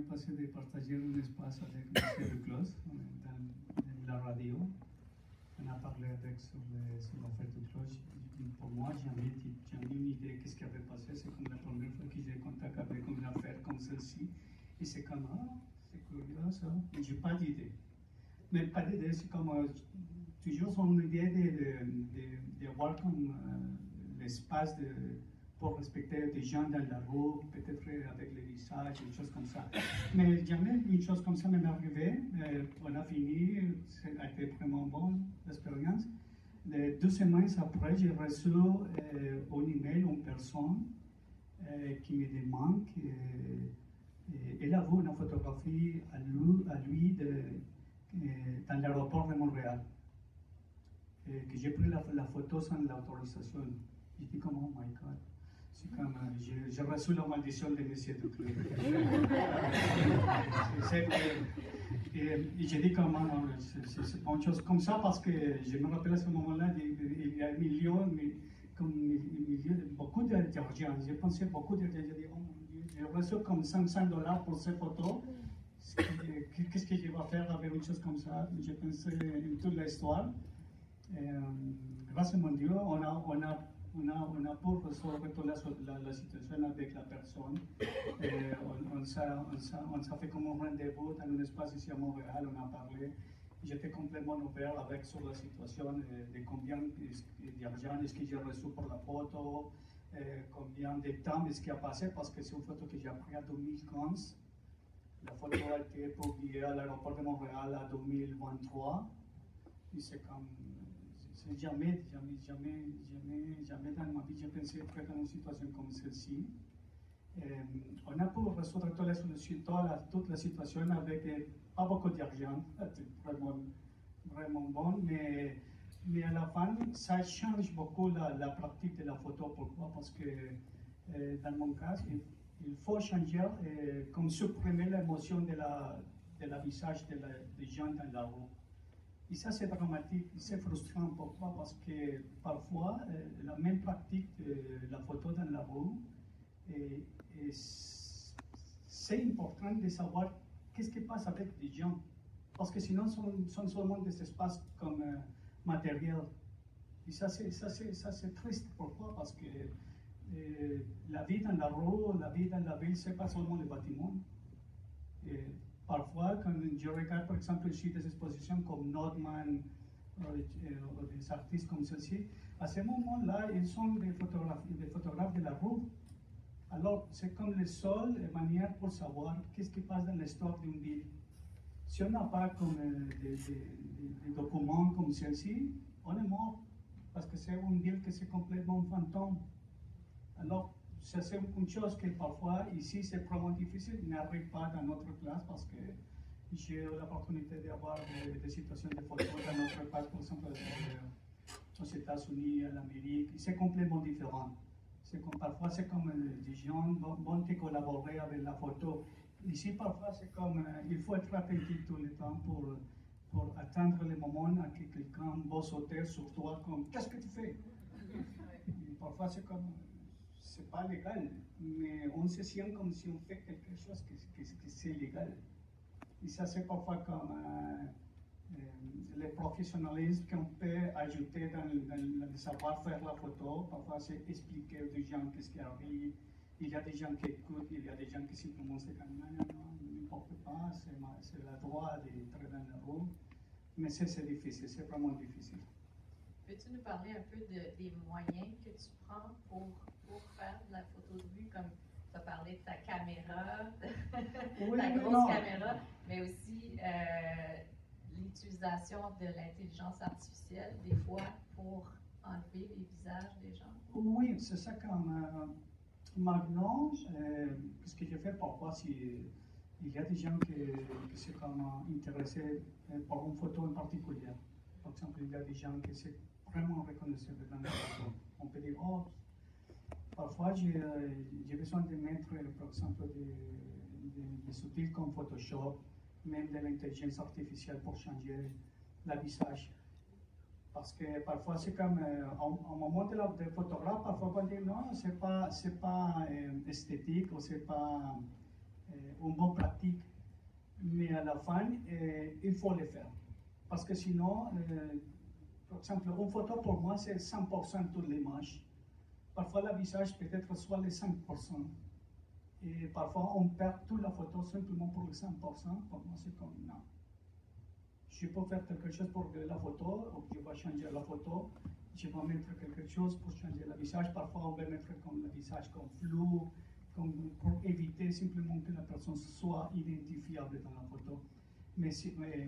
passé de partager un espace avec M. Duclos dans la radio. On a parlé avec sur l'affaire Duclos. Pour moi, jamais une idée qu'est-ce qui avait passé. C'est comme la première fois que j'ai contact avec une affaire comme celle-ci. Et c'est comme, ah, c'est curieux ça. Mais je n'ai pas d'idée. Mais pas d'idée, c'est comme toujours son idée de voir comme l'espace pour respecter des gens dans la rue, peut-être avec les visages, des choses comme ça. Mais jamais une chose comme ça m'est arrivée. On a fini, ça a été vraiment bonne l'expérience. 2 semaines après, j'ai reçu un email d'une personne qui me demande qu'elle a vu une photographie à lui dans l'aéroport de Montréal. Que j'ai pris la photo sans l'autorisation. Je dis comme, oh my God. C'est comme, j'ai reçu la maldition de M. Duclos. Et j'ai dit comment, non, c'est pas une chose comme ça parce que je me rappelle à ce moment-là, il y a beaucoup d'argent. J'ai pensé beaucoup d'argent. J'ai dit, oh mon Dieu, j'ai reçu comme $500 pour ces photos. Qu'est-ce que je vais faire avec une chose comme ça? J'ai pensé en toute l'histoire. Grâce à mon Dieu, on a pu résoudre toute la situation avec la personne. On s'est fait comme un rendez-vous dans un espace ici à Montréal, on a parlé. J'étais complètement ouvert avec sur la situation de combien d'argent est-ce que j'ai reçu pour la photo, combien de temps est-ce qui a passé, parce que c'est une photo que j'ai prise en 2015. La photo a été publiée à l'aéroport de Montréal en 2023. Et c'est comme, jamais dans ma vie j'ai pensé être dans une situation comme celle-ci. On a pu résoudre toute la situation avec pas beaucoup d'argent, vraiment bon, mais à la fin, ça change beaucoup la pratique de la photo. Pourquoi? Parce que dans mon cas, il faut changer, comme supprimer l'émotion de la visage des gens dans la rue. Et ça, c'est dramatique, c'est frustrant. Pourquoi? Parce que parfois, la même pratique de la photo dans la rue, c'est important de savoir qu'est-ce qui passe avec des gens. Parce que sinon, sont seulement des espaces comme matériels. Et ça, c'est triste. Pourquoi? Parce que la vie dans la rue, la vie dans la ville, c'est pas seulement les bâtiments. Parfois, quand je regarde par exemple ici des expositions comme Nordman ou des artistes comme ceux-ci, à ce moment-là, ils sont des photographes de la rue. Alors, c'est comme la seule manière pour savoir qu'est-ce qui passe dans l'histoire d'une ville. Si on n'a pas comme des documents comme ceux-ci, on est mort. Parce que c'est une ville qui est complètement fantôme. Alors, ça c'est une chose que parfois ici c'est vraiment difficile, n'arrive pas dans notre classe parce que j'ai eu l'opportunité d'avoir des situations de photos dans notre classe, par exemple aux États-Unis, à l'Amérique, c'est complètement différent. Parfois c'est comme des gens vont collaborer avec la photo. Ici parfois c'est comme il faut être attentif tout le temps pour attendre le moment à que quelqu'un va sauter sur toi comme qu'est-ce que tu fais? Et parfois c'est comme c'est pas légal, mais on se sent comme si on fait quelque chose que c'est légal. Et ça, c'est parfois comme le professionnalisme qu'on peut ajouter dans le savoir faire la photo. Parfois, c'est expliquer aux gens qu'est-ce qui arrive. Il y a des gens qui écoutent, il y a des gens qui simplement se disent non, n'importe pas, c'est la droit d'être dans la rue. Mais c'est difficile, c'est vraiment difficile. Peux-tu nous parler un peu des moyens que tu prends pour faire de la photo de rue, comme tu as parlé de ta caméra, oui, ta grosse caméra, mais aussi l'utilisation de l'intelligence artificielle, des fois, pour enlever les visages des gens? Oui, c'est ça comme maintenant, ce que je fais parfois, il y a des gens qui sont comme intéressés par une photo en particulier. Par exemple, il y a des gens qui sont vraiment reconnaissables dans la photo. On peut dire, oh, parfois j'ai besoin de mettre, par exemple, des outils comme Photoshop, même de l'intelligence artificielle pour changer le visage. Parce que parfois c'est comme, au moment de photographe, parfois on dit non, c'est pas esthétique ou c'est pas une bonne pratique, mais à la fin, il faut le faire. Parce que sinon, par exemple, une photo pour moi, c'est 100% de l'image. Parfois, le visage peut-être soit les 5%. Et parfois, on perd toute la photo simplement pour le 100%. Pour moi, c'est comme non. Je peux faire quelque chose pour la photo, ou je vais changer la photo. Je vais mettre quelque chose pour changer le visage. Parfois, on va mettre comme le visage comme flou, pour éviter simplement que la personne soit identifiable dans la photo. Mais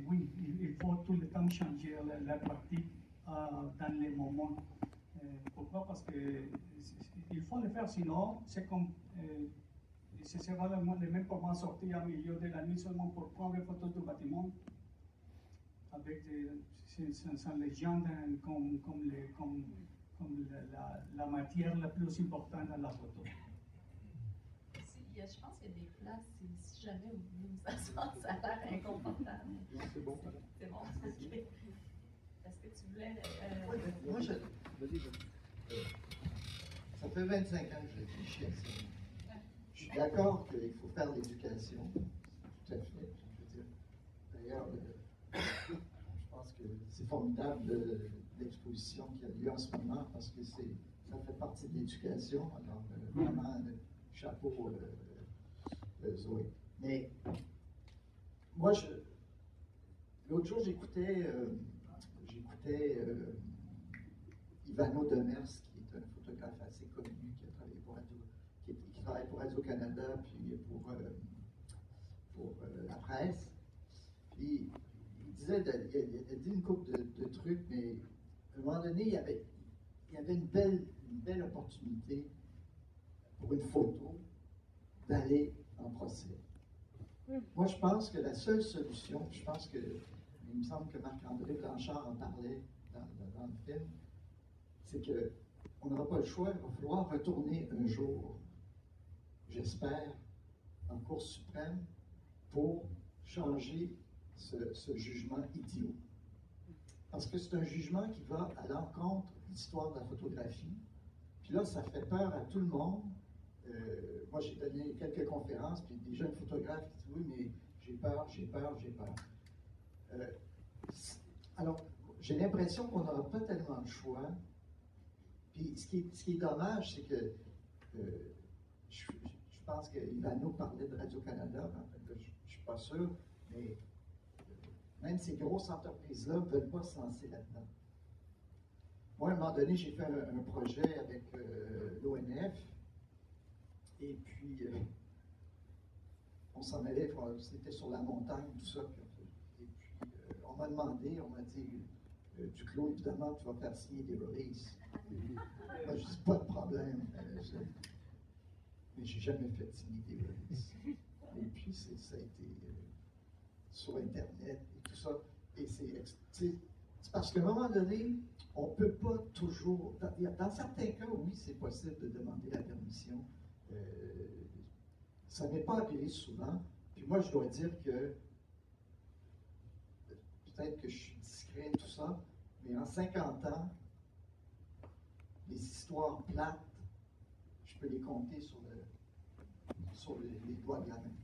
oui, il faut tout le temps changer la pratique dans les moments. Pourquoi? Parce qu'il faut le faire, sinon, c'est comme. Ce sera le même pour moi sortir au milieu de la nuit seulement pour prendre des photos du bâtiment avec sans les gens comme la matière la plus importante dans la photo. Je pense qu'il y a des places, si jamais vous voulez vous asseoir, ça a l'air inconfortable. C'est bon. C'est bon, ok. Est-ce que tu voulais. Moi, ça fait 25 ans que je réfléchis à ça. Je suis d'accord qu'il faut faire l'éducation. Tout à fait. Je veux dire. D'ailleurs, je pense que c'est formidable l'exposition qui a lieu en ce moment parce que ça fait partie de l'éducation. Alors, vraiment, chapeau, Zoé. Mais moi, l'autre jour, j'écoutais Ivano Demers, qui est un photographe assez connu, qui a travaillé qui travaille pour Radio-Canada, puis pour la presse. Puis il disait, il a dit une couple de trucs, mais à un moment donné, il y avait une belle opportunité pour une photo d'aller en procès. Moi, je pense que la seule solution, je pense que, il me semble que Marc-André Blanchard en parlait dans le film, c'est qu'on n'aura pas le choix, il va falloir retourner un jour, j'espère, en Cour suprême pour changer ce jugement idiot. Parce que c'est un jugement qui va à l'encontre de l'histoire de la photographie. Puis là, ça fait peur à tout le monde. Moi, j'ai donné quelques conférences, puis des jeunes photographes qui disent « Oui, mais j'ai peur. » Alors, j'ai l'impression qu'on n'aura pas tellement de choix. Puis, ce qui est dommage, c'est que je pense que Ivano parlait de Radio-Canada, en fait, je ne suis pas sûr, mais même ces grosses entreprises-là ne veulent pas se lancer là-dedans. Moi, à un moment donné, j'ai fait un projet avec l'ONF, et puis on s'en allait, c'était sur la montagne, tout ça. Et puis on m'a demandé, on m'a dit, Duclos, évidemment, tu vas faire signer des releases. Moi, je dis, pas de problème. Mais j'ai jamais fait signer des releases. Et puis ça a été sur Internet et tout ça. Et c'est parce qu'à un moment donné, on ne peut pas toujours. Dans certains cas, oui, c'est possible de demander la permission. Ça n'est pas arrivé souvent. Puis moi, je dois dire que peut-être que je suis discret tout ça, mais en 50 ans, les histoires plates, je peux les compter sur les doigts de la main.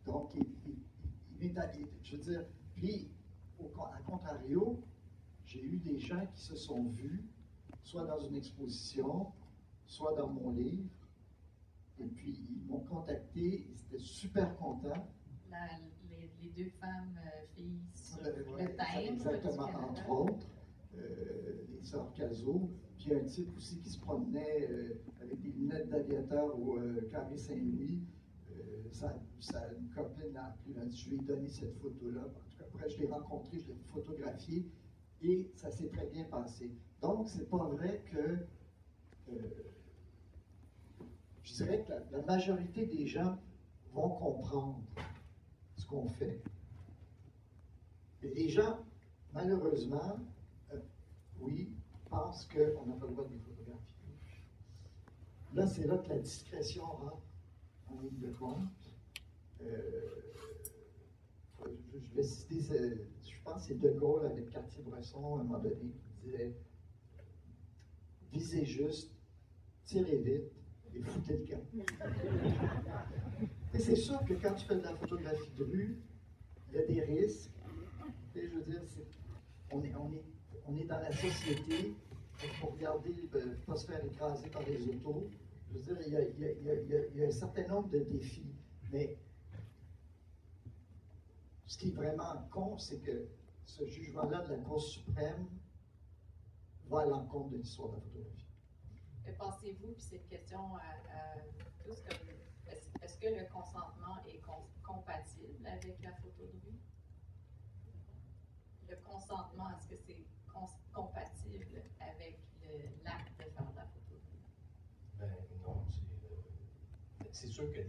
Donc, je veux dire, puis, à contrario, j'ai eu des gens qui se sont vus, soit dans une exposition, soit dans mon livre, et puis ils m'ont contacté, ils étaient super contents. Les deux femmes, filles, sur le timbre. Exactement, entre autres, les sœurs Cazot, puis un type aussi qui se promenait avec des lunettes d'aviateur au Carré Saint-Louis. Une copine a dit, je lui ai donné cette photo-là. En tout cas, après, je l'ai rencontré, je l'ai photographié, et ça s'est très bien passé. Donc, c'est pas vrai que je dirais que la majorité des gens vont comprendre ce qu'on fait. Et les gens, malheureusement, oui, pensent qu'on n'a pas le droit de les photographier. Là, c'est là que la discrétion rentre en ligne de compte. Je vais citer, je pense que c'est De Gaulle avec Cartier-Bresson, à un moment donné, qui disait « Visez juste, tirez vite, et foutez le camp. » c'est sûr que quand tu fais de la photographie de rue, il y a des risques. Et je veux dire, on est dans la société, il faut regarder, pas se faire écraser par les autos. Je veux dire, il y a un certain nombre de défis. Mais ce qui est vraiment con, c'est que ce jugement-là de la Cour suprême va à l'encontre de l'histoire de la photographie. Pensez-vous, puis c'est une question à tous, est-ce que le consentement est compatible avec la photo de rue? Le consentement, est-ce que c'est compatible avec l'acte de faire de la photo de rue? Ben non, c'est sûr que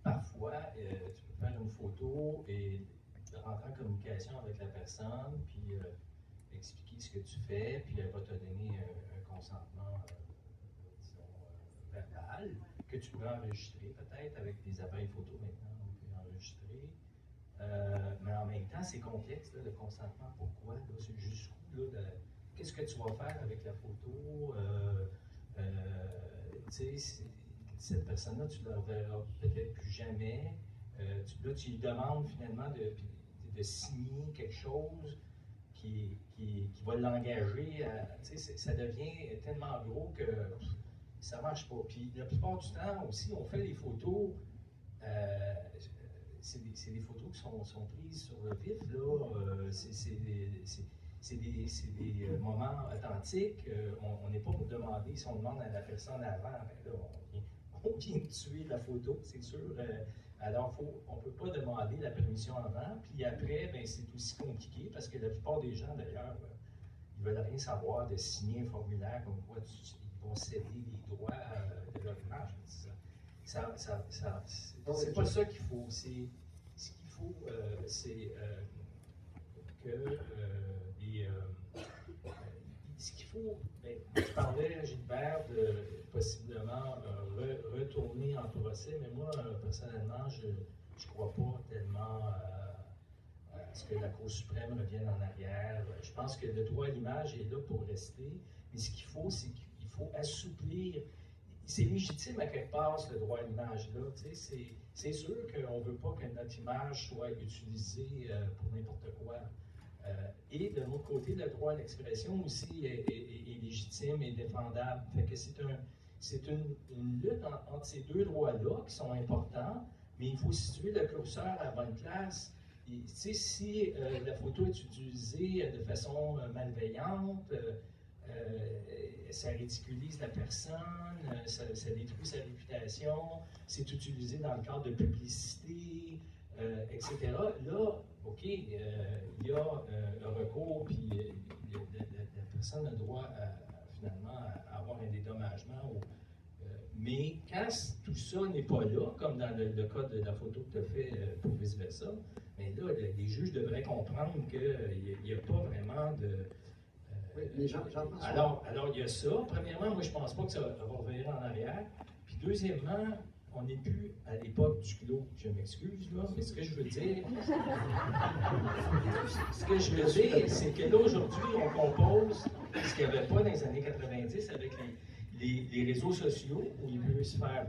parfois, tu peux faire une photo et rentrer en communication avec la personne, puis expliquer ce que tu fais, puis elle va te donner un consentement, disons, verbal, que tu peux enregistrer peut-être avec des appareils photo maintenant, on peut enregistrer. Mais en même temps, c'est complexe, là, le consentement. Pourquoi? Là, c'est jusqu'où, là, qu'est-ce que tu vas faire avec la photo? Tu sais, cette personne-là, tu ne la reverras peut-être plus jamais. Là, tu lui demandes finalement de signer quelque chose qui va l'engager. Ça devient tellement gros que ça ne marche pas. Puis la plupart du temps aussi, on fait des photos. C'est des photos qui sont prises sur le vif, là. C'est des moments authentiques. On n'est pas pour demander, si on demande à la personne avant, ben là, on vient de tuer la photo, c'est sûr. Alors, on ne peut pas demander la permission avant. Puis après, ben, c'est aussi compliqué parce que la plupart des gens, d'ailleurs, ils ne veulent rien savoir de signer un formulaire comme quoi ils vont céder les droits de leur image. C'est pas ça qu'il faut. Ce qu'il faut, c'est que ce qu'il faut, ben, tu parlais, Gilbert, de possiblement retourner en procès, mais moi, personnellement, je ne crois pas tellement à ce que la Cour suprême revienne en arrière. Je pense que le droit à l'image est là pour rester, mais ce qu'il faut, c'est qu'il faut assouplir. C'est légitime à quelque part, le droit à l'image. C'est sûr qu'on ne veut pas que notre image soit utilisée pour n'importe quoi. Et de l'autre côté, le droit à l'expression aussi est légitime et défendable. Fait que c'est une lutte entre ces deux droits-là qui sont importants, mais il faut situer le curseur à la bonne place. Si la photo est utilisée de façon malveillante, ça ridiculise la personne, ça détruit sa réputation, c'est utilisé dans le cadre de publicité, etc. Là, OK, il y a un recours, puis la personne a le droit finalement à avoir un dédommagement. Mais quand tout ça n'est pas là, comme dans le cas de la photo que tu as fait pour vice-versa, mais là, les juges devraient comprendre qu'il n'y a pas vraiment de... Oui, les gens alors, il y a ça. Premièrement, moi, je ne pense pas que ça va revenir en arrière. Puis deuxièmement, on n'est plus à l'époque du clos. Je m'excuse, là, mais ce que je veux dire, c'est que là, aujourd'hui, on compose ce qu'il n'y avait pas dans les années 90 avec les réseaux sociaux, où il peut se faire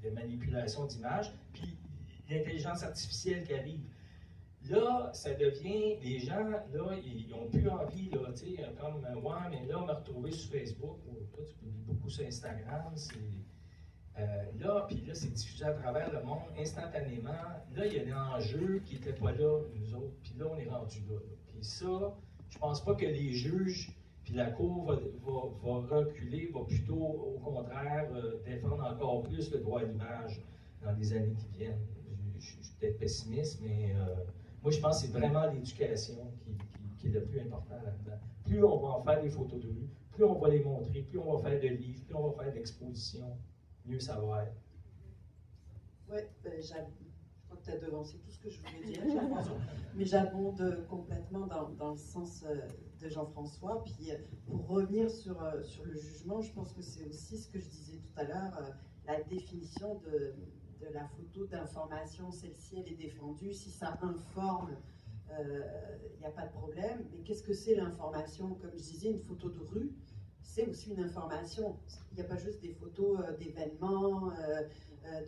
de manipulation d'images, puis l'intelligence artificielle qui arrive. Là, ça devient, les gens, là, ils n'ont plus envie, là, tu sais, comme, ouais, mais là, me retrouver sur Facebook, ou toi, tu publies beaucoup sur Instagram, c'est... là, puis là, c'est diffusé à travers le monde instantanément. Là, il y a des enjeux qui n'étaient pas là, nous autres, puis là, on est rendu là. Puis ça, je pense pas que les juges, puis la Cour va reculer, va plutôt, au contraire, défendre encore plus le droit à l'image dans les années qui viennent. Je suis peut-être pessimiste, mais moi, je pense que c'est vraiment l'éducation qui est le plus important là-dedans. Plus on va en faire des photos de rue, plus on va les montrer, plus on va faire de livres, plus on va faire d'expositions, mieux ça va être. Oui, je crois que tu as devancé tout ce que je voulais dire, Jean-François, mais j'abonde complètement dans le sens de Jean-François. Puis pour revenir sur le jugement, je pense que c'est aussi ce que je disais tout à l'heure, la définition de la photo d'information, celle-ci elle est défendue, si ça informe, il n'y a pas de problème, mais qu'est-ce que c'est l'information? Comme je disais, une photo de rue, c'est aussi une information. Il n'y a pas juste des photos d'événements,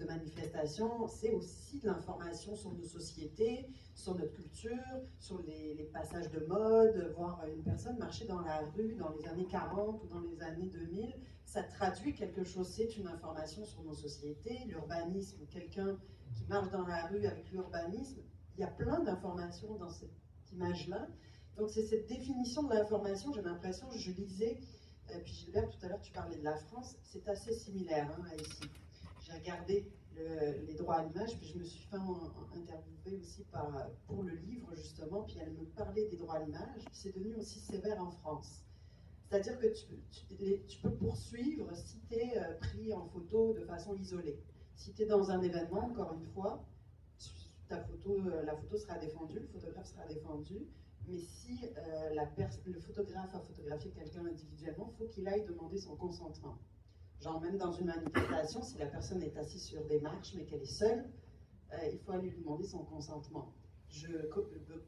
de manifestations, c'est aussi de l'information sur nos sociétés, sur notre culture, sur les passages de mode. Voir une personne marcher dans la rue dans les années 40 ou dans les années 2000, ça traduit quelque chose, c'est une information sur nos sociétés. L'urbanisme, quelqu'un qui marche dans la rue avec l'urbanisme, il y a plein d'informations dans cette image-là. Donc c'est cette définition de l'information, j'ai l'impression, je lisais, puis Gilbert, tout à l'heure tu parlais de la France, c'est assez similaire à ici. J'ai regardé les droits à l'image, puis je me suis fait interviewer aussi pour le livre justement, puis elle me parlait des droits à l'image, puis c'est devenu aussi sévère en France. C'est-à-dire que tu peux poursuivre si tu es pris en photo de façon isolée. Si tu es dans un événement, encore une fois, la photo sera défendue, le photographe sera défendu, mais si le photographe a photographié quelqu'un individuellement, il faut qu'il aille demander son consentement. Genre même dans une manifestation, si la personne est assise sur des marches mais qu'elle est seule, il faut aller lui demander son consentement. Je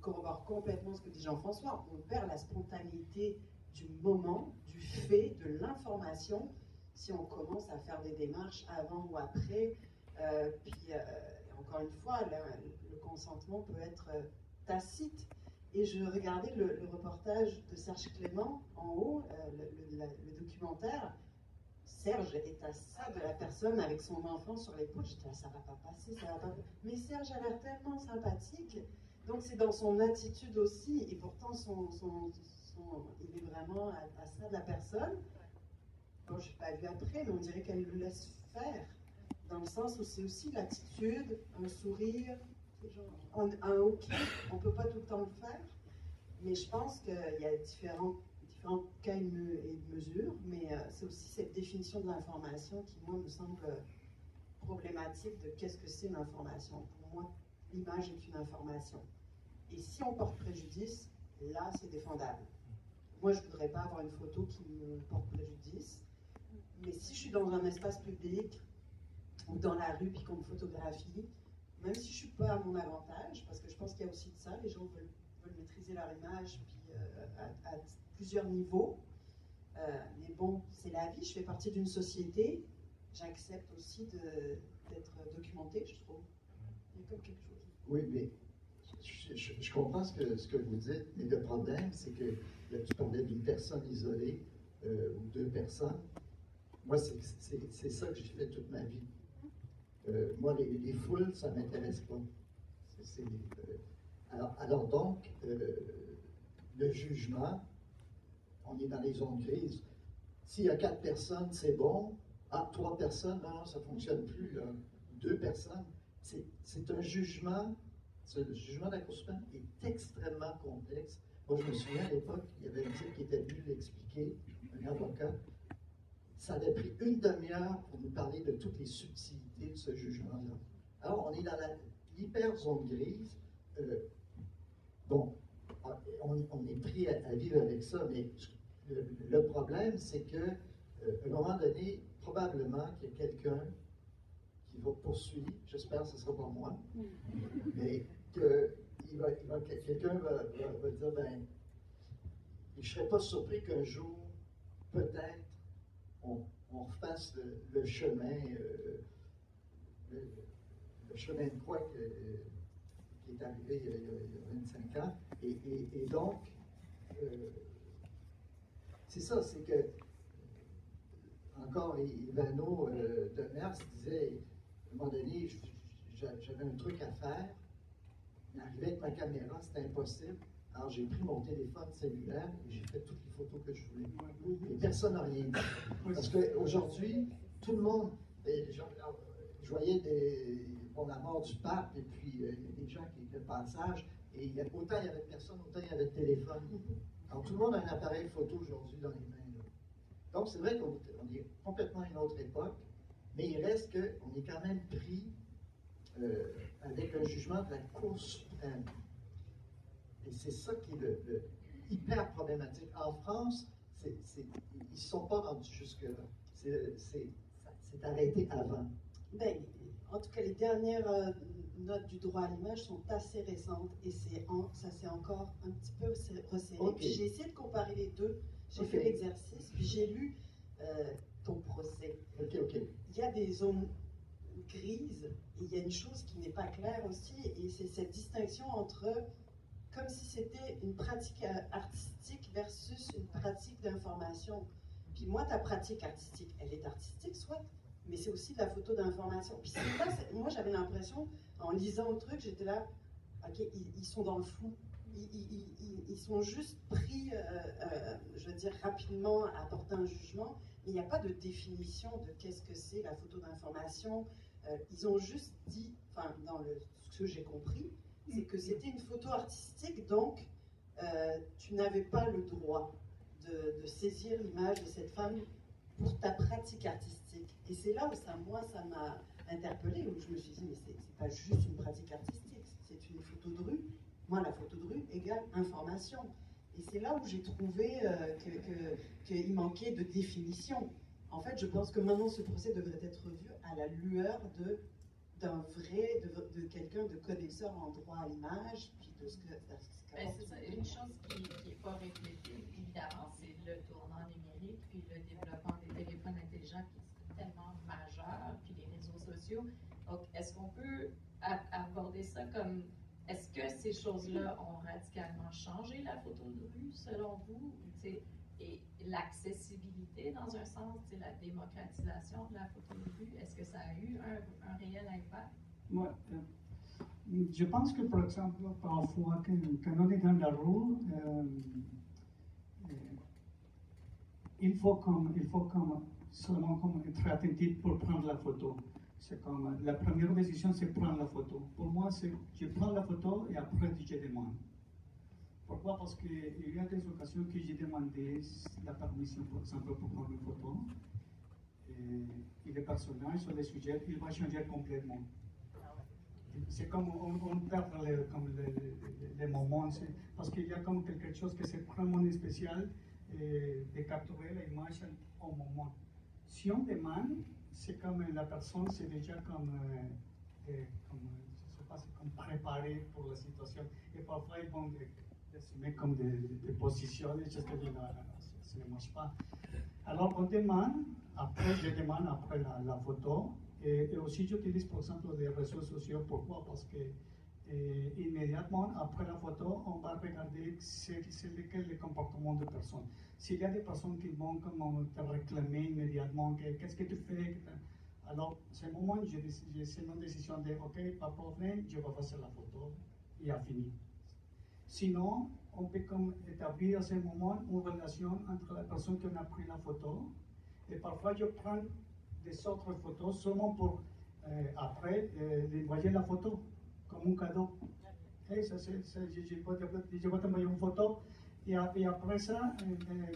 corrobore complètement ce que dit Jean-François, on perd la spontanéité du moment, du fait, de l'information, si on commence à faire des démarches avant ou après. Encore une fois, le consentement peut être tacite. Et je regardais le reportage de Serge Clément en haut, le documentaire. Serge est à ça de la personne avec son enfant sur l'épaule. J'étais là, ça va pas passer, ça va pas. Mais Serge a l'air tellement sympathique. Donc c'est dans son attitude aussi, et pourtant il est vraiment à ça de la personne. Bon, je n'ai pas vu après, mais on dirait qu'elle le laisse faire, dans le sens où c'est aussi l'attitude, un sourire, un OK. On ne peut pas tout le temps le faire, mais je pense qu'il y a différents cas et de mesures, mais c'est aussi cette définition de l'information qui, moi, me semble problématique de qu'est-ce que c'est l'information. Pour moi, l'image est une information. Et si on porte préjudice, là, c'est défendable. Moi, je ne voudrais pas avoir une photo qui me porte préjudice, mais si je suis dans un espace public ou dans la rue puis qu'on me photographie, même si je ne suis pas à mon avantage, parce que je pense qu'il y a aussi de ça, les gens veulent maîtriser leur image puis, à plusieurs niveaux, mais bon, c'est la vie, je fais partie d'une société, j'accepte aussi d'être documentée, je trouve. Il y a comme quelque chose. Oui, mais je comprends ce que vous dites, mais le problème, c'est que là, tu parlais d'une personne isolée ou deux personnes. Moi, c'est ça que j'ai fait toute ma vie. Moi, les foules, ça ne m'intéresse pas. Alors donc, le jugement, on est dans les zones grises. S'il y a 4 personnes, c'est bon. 3 personnes, non, ça ne fonctionne plus. Là. 2 personnes, c'est un jugement. Le jugement d'accouchement est extrêmement complexe. Moi, je me souviens à l'époque, il y avait un type qui était venu l'expliquer, un avocat. Ça avait pris une demi-heure pour nous parler de toutes les subtilités de ce jugement-là. Alors, on est dans l'hyper zone grise. Bon, on est pris à vivre avec ça, mais le problème, c'est qu'à un moment donné, probablement qu'il y a quelqu'un qui va poursuivre, j'espère que ce ne sera pas moi, mais que quelqu'un va dire, ben, je ne serais pas surpris qu'un jour, peut-être, on refasse le chemin, le chemin de croix qui est arrivé il y a 25 ans. Et donc, c'est ça, c'est que, encore Ivano Demers disait, à un moment donné, j'avais un truc à faire, mais arriver avec ma caméra, c'était impossible. Alors j'ai pris mon téléphone cellulaire et j'ai fait toutes les photos que je voulais. Et personne n'a rien dit. Parce qu'aujourd'hui, tout le monde, je voyais la mort du pape et puis il y a des gens qui étaient de passage, et autant il y avait de personnes, autant il y avait de téléphone. Alors tout le monde a un appareil photo aujourd'hui dans les mains. Là. Donc c'est vrai qu'on est complètement à une autre époque, mais il reste qu'on est quand même pris avec un jugement de la Cour suprême. Et c'est ça qui est hyper problématique. En France, ils ne sont pas rendus jusque-là. C'est arrêté avant. Ben, en tout cas, les dernières notes du droit à l'image sont assez récentes et ça s'est encore un petit peu resserré. Okay. J'ai essayé de comparer les deux J'ai fait l'exercice, puis j'ai lu ton procès. Ok. Il y a des zones grises, et il y a une chose qui n'est pas claire aussi, et c'est cette distinction entre, comme si c'était une pratique artistique versus une pratique d'information. Puis moi, ta pratique artistique, elle est artistique, soit, mais c'est aussi de la photo d'information. Puis moi, j'avais l'impression, en lisant le truc, j'étais là, ok, ils sont dans le flou. Ils sont juste pris, je veux dire, rapidement à porter un jugement, mais il n'y a pas de définition de qu'est-ce que c'est la photo d'information. Ils ont juste dit, enfin, ce que j'ai compris, c'est que c'était une photo artistique, donc tu n'avais pas le droit de saisir l'image de cette femme pour ta pratique artistique. Et c'est là où ça m'a interpellée, où je me suis dit, mais c'est pas juste une pratique artistique, c'est une photo de rue. Moi, la photo de rue égale information. Et c'est là où j'ai trouvé qu'il manquait de définition. En fait, je pense que maintenant, ce procès devrait être vu à la lueur de quelqu'un de connaisseur en droit à l'image, puis de ce que... C'est ça. Une chose qui n'est pas reflétée, évidemment, c'est le tournant numérique, puis le développement des téléphones intelligents qui est tellement majeur, puis les réseaux sociaux. Donc, est-ce qu'on peut aborder ça comme... Est-ce que ces choses-là ont radicalement changé la photo de rue, selon vous? Et l'accessibilité, dans un sens, la démocratisation de la photo de rue, est-ce que ça a eu un réel impact? Ouais, je pense que, par exemple, parfois, quand on est dans la rue, il faut seulement être attentif pour prendre la photo. C'est comme la première décision, c'est prendre la photo. Pour moi, c'est je prends la photo et après je demande. Pourquoi? Parce qu'il y a des occasions que j'ai demandé la permission, par exemple, pour prendre une photo. Et le personnage ou le sujet, il va changer complètement. C'est comme on perd les moments, parce qu'il y a comme quelque chose que c'est vraiment spécial de capturer l'image au moment. Si on demande, c'est comme la personne, c'est déjà comme préparé pour la situation. Et parfois, ils vont se mettre comme des positions, des choses que ça ne marche pas. Alors, on demande, après, je demande après la photo. Et aussi, j'utilise, par exemple, les réseaux sociaux. Pourquoi? Parce que immédiatement, après la photo, on va regarder c'est lequel le comportement de personne. S'il y a des personnes qui vont te réclamer immédiatement, qu'est-ce que tu fais? Alors, à ce moment, c'est une décision de, OK, pas de problème, je vais faire la photo et à fini. Sinon, on peut comme établir à ce moment une relation entre la personne qui a pris la photo et parfois je prends des autres photos seulement pour après envoyer la photo comme un cadeau. Hey, je vais t'envoyer une photo et après ça,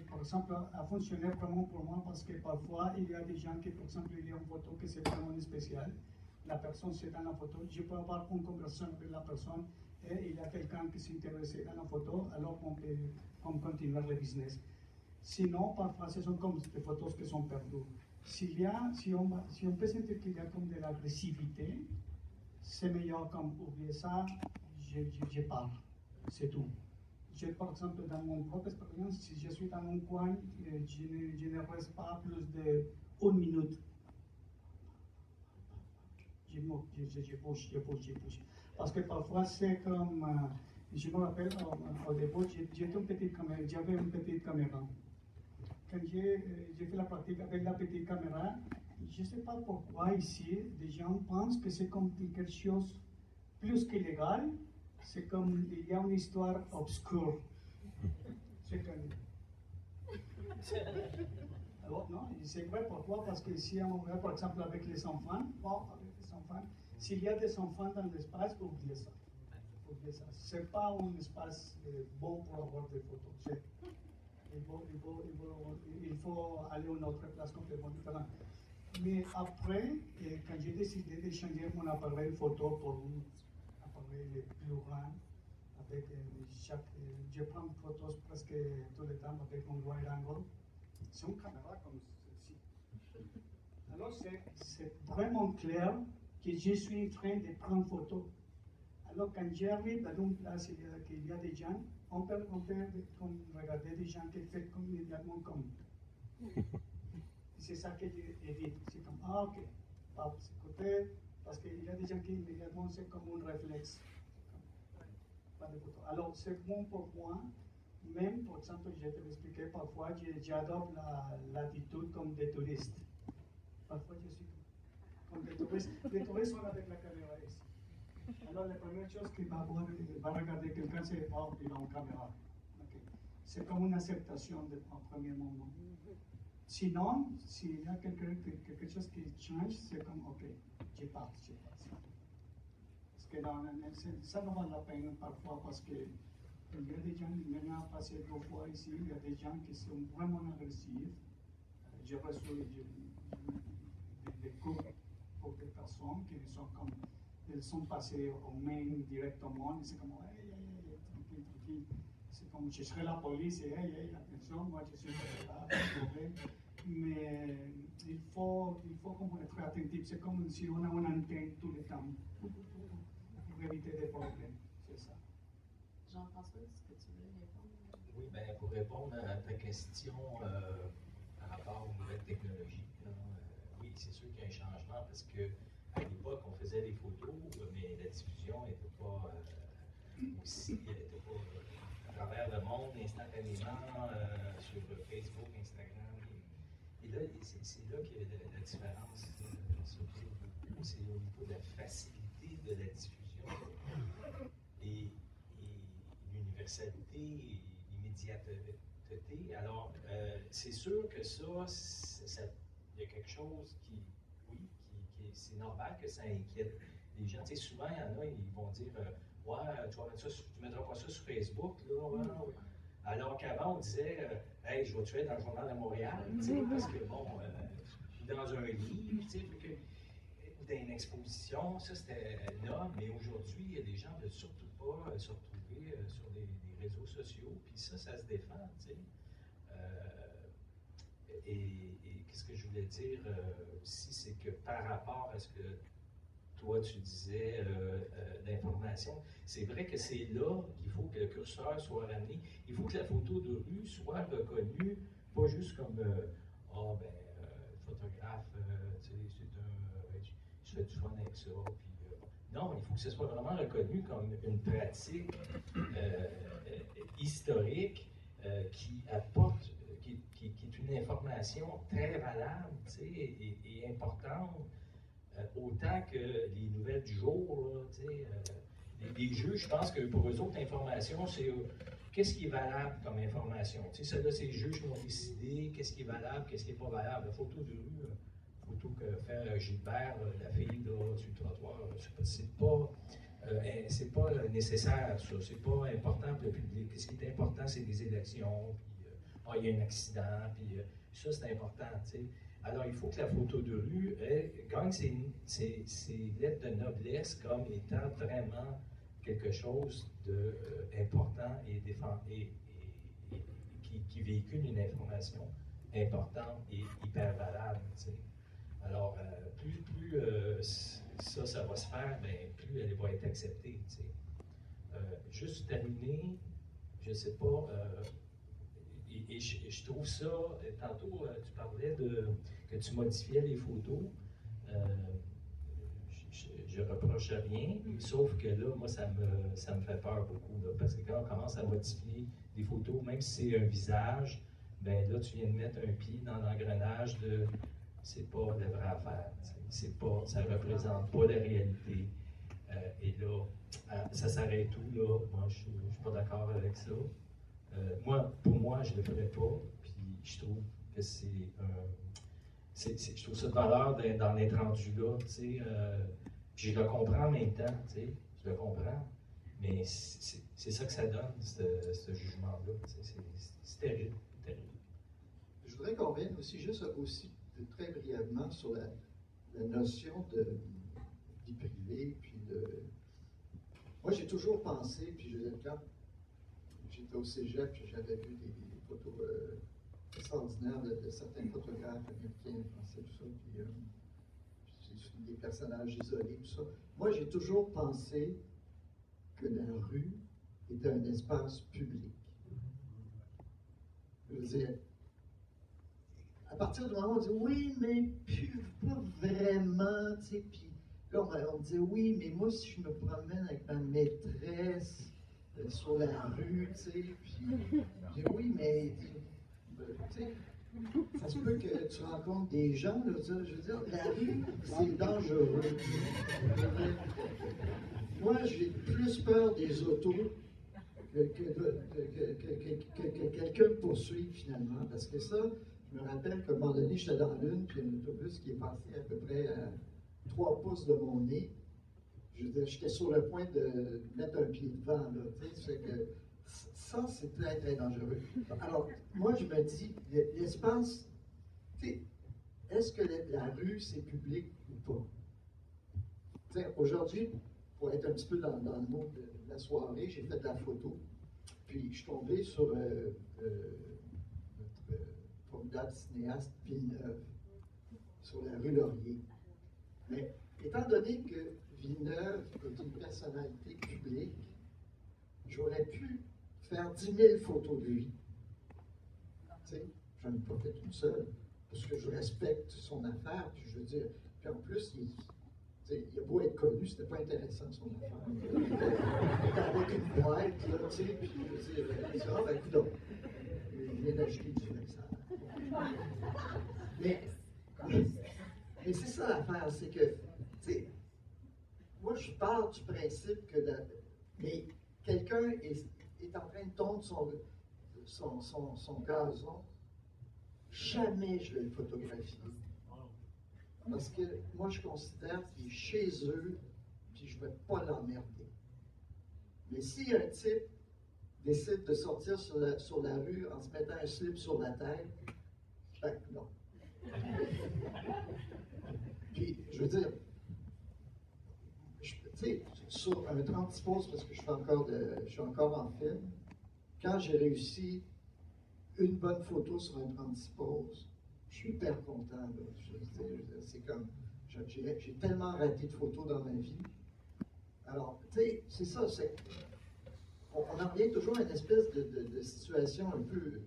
par exemple, a fonctionné vraiment pour moi parce que parfois il y a des gens qui, par exemple, il y a une photo qui c'est vraiment spéciale. La personne c'est dans la photo, je peux avoir une conversation avec la personne et il y a quelqu'un qui s'intéresse dans la photo, alors on peut continuer le business. Sinon, parfois ce sont comme des photos qui sont perdues. Si on peut sentir qu'il y a comme de l'agressivité, c'est meilleur comme oublier ça, je parle, c'est tout. Par exemple, dans mon propre expérience, si je suis dans un coin, je ne reste pas plus d'1 minute. Je bouge. Parce que parfois, c'est comme, je me rappelle, au début, j'avais une petite caméra. Quand j'ai fait la pratique avec la petite caméra, je ne sais pas pourquoi ici, les gens pensent que c'est comme quelque chose plus qu'illégal, c'est comme il y a une histoire obscure. C'est comme... Alors, non, c'est vrai pourquoi? Parce que si on regarde par exemple avec les enfants, s'il y a des enfants dans l'espace, oubliez ça. Ce n'est pas un espace bon pour avoir des photos. Il faut aller à une autre place complètement différente. Mais après, quand j'ai décidé de changer mon appareil photo pour un appareil plus grand, avec je prends des photos presque tout le temps avec un wide angle, c'est une caméra comme ceci. Alors c'est vraiment clair que je suis en train de prendre photo. Alors, quand j'arrive dans une place qu'il y a des gens, on peut comme regarder des gens qui font comme immédiatement comme. C'est ça que j'évite. C'est comme, ah, ok, pas de ce côté, parce qu'il y a des gens qui immédiatement, c'est comme un réflexe. Pas de photo. Alors, c'est bon pour moi. Même, par exemple, je te l'expliquais, parfois, j'adopte l'attitude comme des touristes. Parfois, je suis comme des touristes. Les touristes sont avec la caméra ici. Alors, la première chose qu'il va voir, il va regarder quelqu'un, c'est oh, il a une caméra. Okay. C'est comme une acceptation en premier moment. Sinon, s'il y a quelque chose qui change, c'est comme ok, je passe. Parce que ça ne vaut la peine parfois parce que il y a des gens, maintenant passé 2 fois ici, il y a des gens qui sont vraiment agressifs. J'ai reçu des coups pour des personnes qui sont comme, elles sont passées aux mains directement, et c'est comme, hey, tranquille. C'est comme, je serai la police, et hey, attention, moi je suis pas là, problème. Mais il faut comme être attentif, c'est comme si on a une antenne tout le temps pour éviter des problèmes, c'est ça. Jean-François, est-ce que tu veux répondre? Oui, bien, pour répondre à ta question par rapport aux nouvelles technologies, oui, c'est sûr qu'il y a un changement parce qu'à l'époque, on faisait des photos, mais la diffusion n'était pas aussi, elle n'était pas à travers le monde instantanément sur Facebook, Instagram. Et là, c'est là qu'il y a la différence. C'est au niveau de la facilité de la diffusion. Et l'universalité et l'immédiateté. Alors, c'est sûr que il y a quelque chose qui, oui, c'est normal que ça inquiète les gens. Tu sais, souvent, il y en a, ils vont dire ouais, tu ne mettras pas ça sur Facebook, là. Alors qu'avant, on disait hey, je vais te tuer dans le Journal de Montréal, tu sais, parce que bon, dans un livre, tu sais, dans une exposition, ça c'était là, mais aujourd'hui, il y a des gens ne veulent surtout pas se retrouver sur des réseaux sociaux, puis ça se défend, tu sais. Et qu'est-ce que je voulais dire aussi, c'est que par rapport à ce que toi tu disais, l'information, c'est vrai que c'est là qu'il faut que le curseur soit ramené. Il faut que la photo de rue soit reconnue, pas juste comme photographe, tu sais, je fais du fun avec ça. Puis, non, il faut que ce soit vraiment reconnu comme une pratique historique qui apporte, qui est une information très valable, tu sais, et importante, autant que les nouvelles du jour, là, tu sais. Les juges, je pense que pour eux autres, l'information, c'est qu'est-ce qui est valable comme information. Tu sais, ça là, c'est les juges qui vont décider qu'est-ce qui est valable, qu'est-ce qui n'est pas valable. La photo de rue, photo que faire Gilbert, la fille là, sur le trottoir, c'est pas nécessaire, ça. C'est pas important pour le public. Ce qui est important, c'est les élections, puis il y a un accident, puis ça, c'est important, tu sais. Alors, il faut que la photo de rue gagne ses lettres de noblesse comme étant vraiment quelque chose d'important et qui véhicule une information importante et hyper valable. Tu sais. Alors, plus ça va se faire, bien, plus elle va être acceptée. Tu sais. Juste terminer, je ne sais pas, et je trouve ça, tantôt tu parlais que tu modifiais les photos. Je reproche rien, sauf que là, moi, ça me fait peur beaucoup. Là, parce que quand on commence à modifier des photos, même si c'est un visage, ben là, tu viens de mettre un pied dans l'engrenage de c'est pas la vraie affaire. Ça ne représente pas la réalité. Et là, ça s'arrête tout, là. Moi, je ne suis pas d'accord avec ça. Pour moi, je ne le ferais pas, puis je trouve que je trouve ça de valeur d'en être rendu là, tu sais. Puis je le comprends en même temps, tu sais, je le comprends, mais c'est ça que ça donne, ce jugement-là, c'est terrible, terrible. Je voudrais qu'on revienne aussi très brièvement sur la notion de vie privée, puis Moi, j'ai toujours pensé, puis quand j'étais au cégep, puis j'avais vu des photos extraordinaires de certains photographes américains, français, tout ça, puis des personnages isolés, tout ça. Moi, j'ai toujours pensé que la rue était un espace public. Je veux dire, à partir du moment où on dit oui, mais pas vraiment, tu sais, puis là on dit oui, mais moi si je me promène avec ma maîtresse sur la rue, tu sais, puis je dis oui, mais tu sais, ça se peut que tu rencontres des gens, là, je veux dire, la rue, c'est dangereux. Moi, j'ai plus peur des autos que quelqu'un me poursuive finalement, parce que ça, je me rappelle qu'à un moment donné, j'étais dans l'une, puis un autobus qui est passé à peu près à 3 pouces de mon nez. Je veux dire, j'étais sur le point de mettre un pied devant, là, tu sais, que ça, c'est très, très dangereux. Alors, moi, je me dis, l'espace, tu sais, est-ce que la rue, c'est public ou pas? Tu sais, aujourd'hui, pour être un petit peu dans le mot de la soirée, j'ai fait de la photo, puis je suis tombé sur notre formidable cinéaste Villeneuve, sur la rue Laurier. Mais étant donné que Villeneuve est une personnalité publique, j'aurais pu faire 10 000 photos de lui. Tu sais, j'en ai pas fait une seule, parce que je respecte son affaire, puis je veux dire, puis en plus, il a beau être connu, c'était pas intéressant son affaire. Il était avec une boîte, là, tu sais, puis je veux dire, il dit, ah ben écoute, il vient d'acheter du vin, mais c'est ça l'affaire, c'est que, tu sais, moi je pars du principe que, mais quelqu'un est en train de tondre son gazon, jamais je vais le photographier. Parce que moi, je considère qu'il est chez eux, puis je ne vais pas l'emmerder. Mais si un type décide de sortir sur la rue en se mettant un slip sur la tête, ben non. Puis, je veux dire, tu sais, sur un 36 pouces, parce que je suis encore en film, quand j'ai réussi une bonne photo sur un 36 pouces, je suis hyper content. C'est comme, j'ai tellement raté de photos dans ma vie. Alors, tu sais, c'est ça, on en revient toujours à une espèce de situation un peu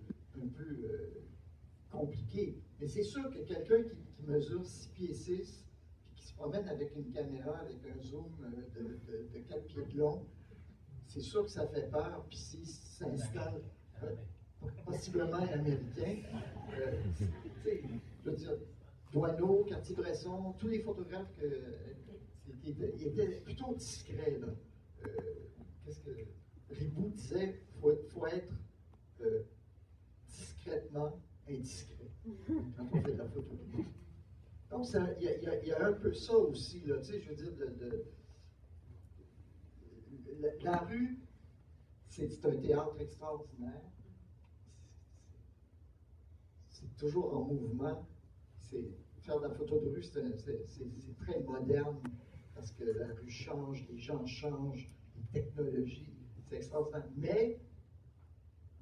compliquée. Mais c'est sûr que quelqu'un qui mesure 6 pieds 6, puis qui se promène avec une caméra, avec un zoom de 4 pieds de long, c'est sûr que ça fait peur, puis s'il s'installe possiblement américain, je veux dire, Doineau, Cartier-Bresson, tous les photographes ils étaient plutôt discrets. Là. Qu'est-ce que Ribot disait? Faut être discrètement indiscret quand on fait de la photo. Donc, il y a un peu ça aussi, là, tu sais, je veux dire, la rue, c'est un théâtre extraordinaire. C'est toujours en mouvement. Faire de la photo de rue, c'est très moderne parce que la rue change, les gens changent, les technologies, c'est extraordinaire. Mais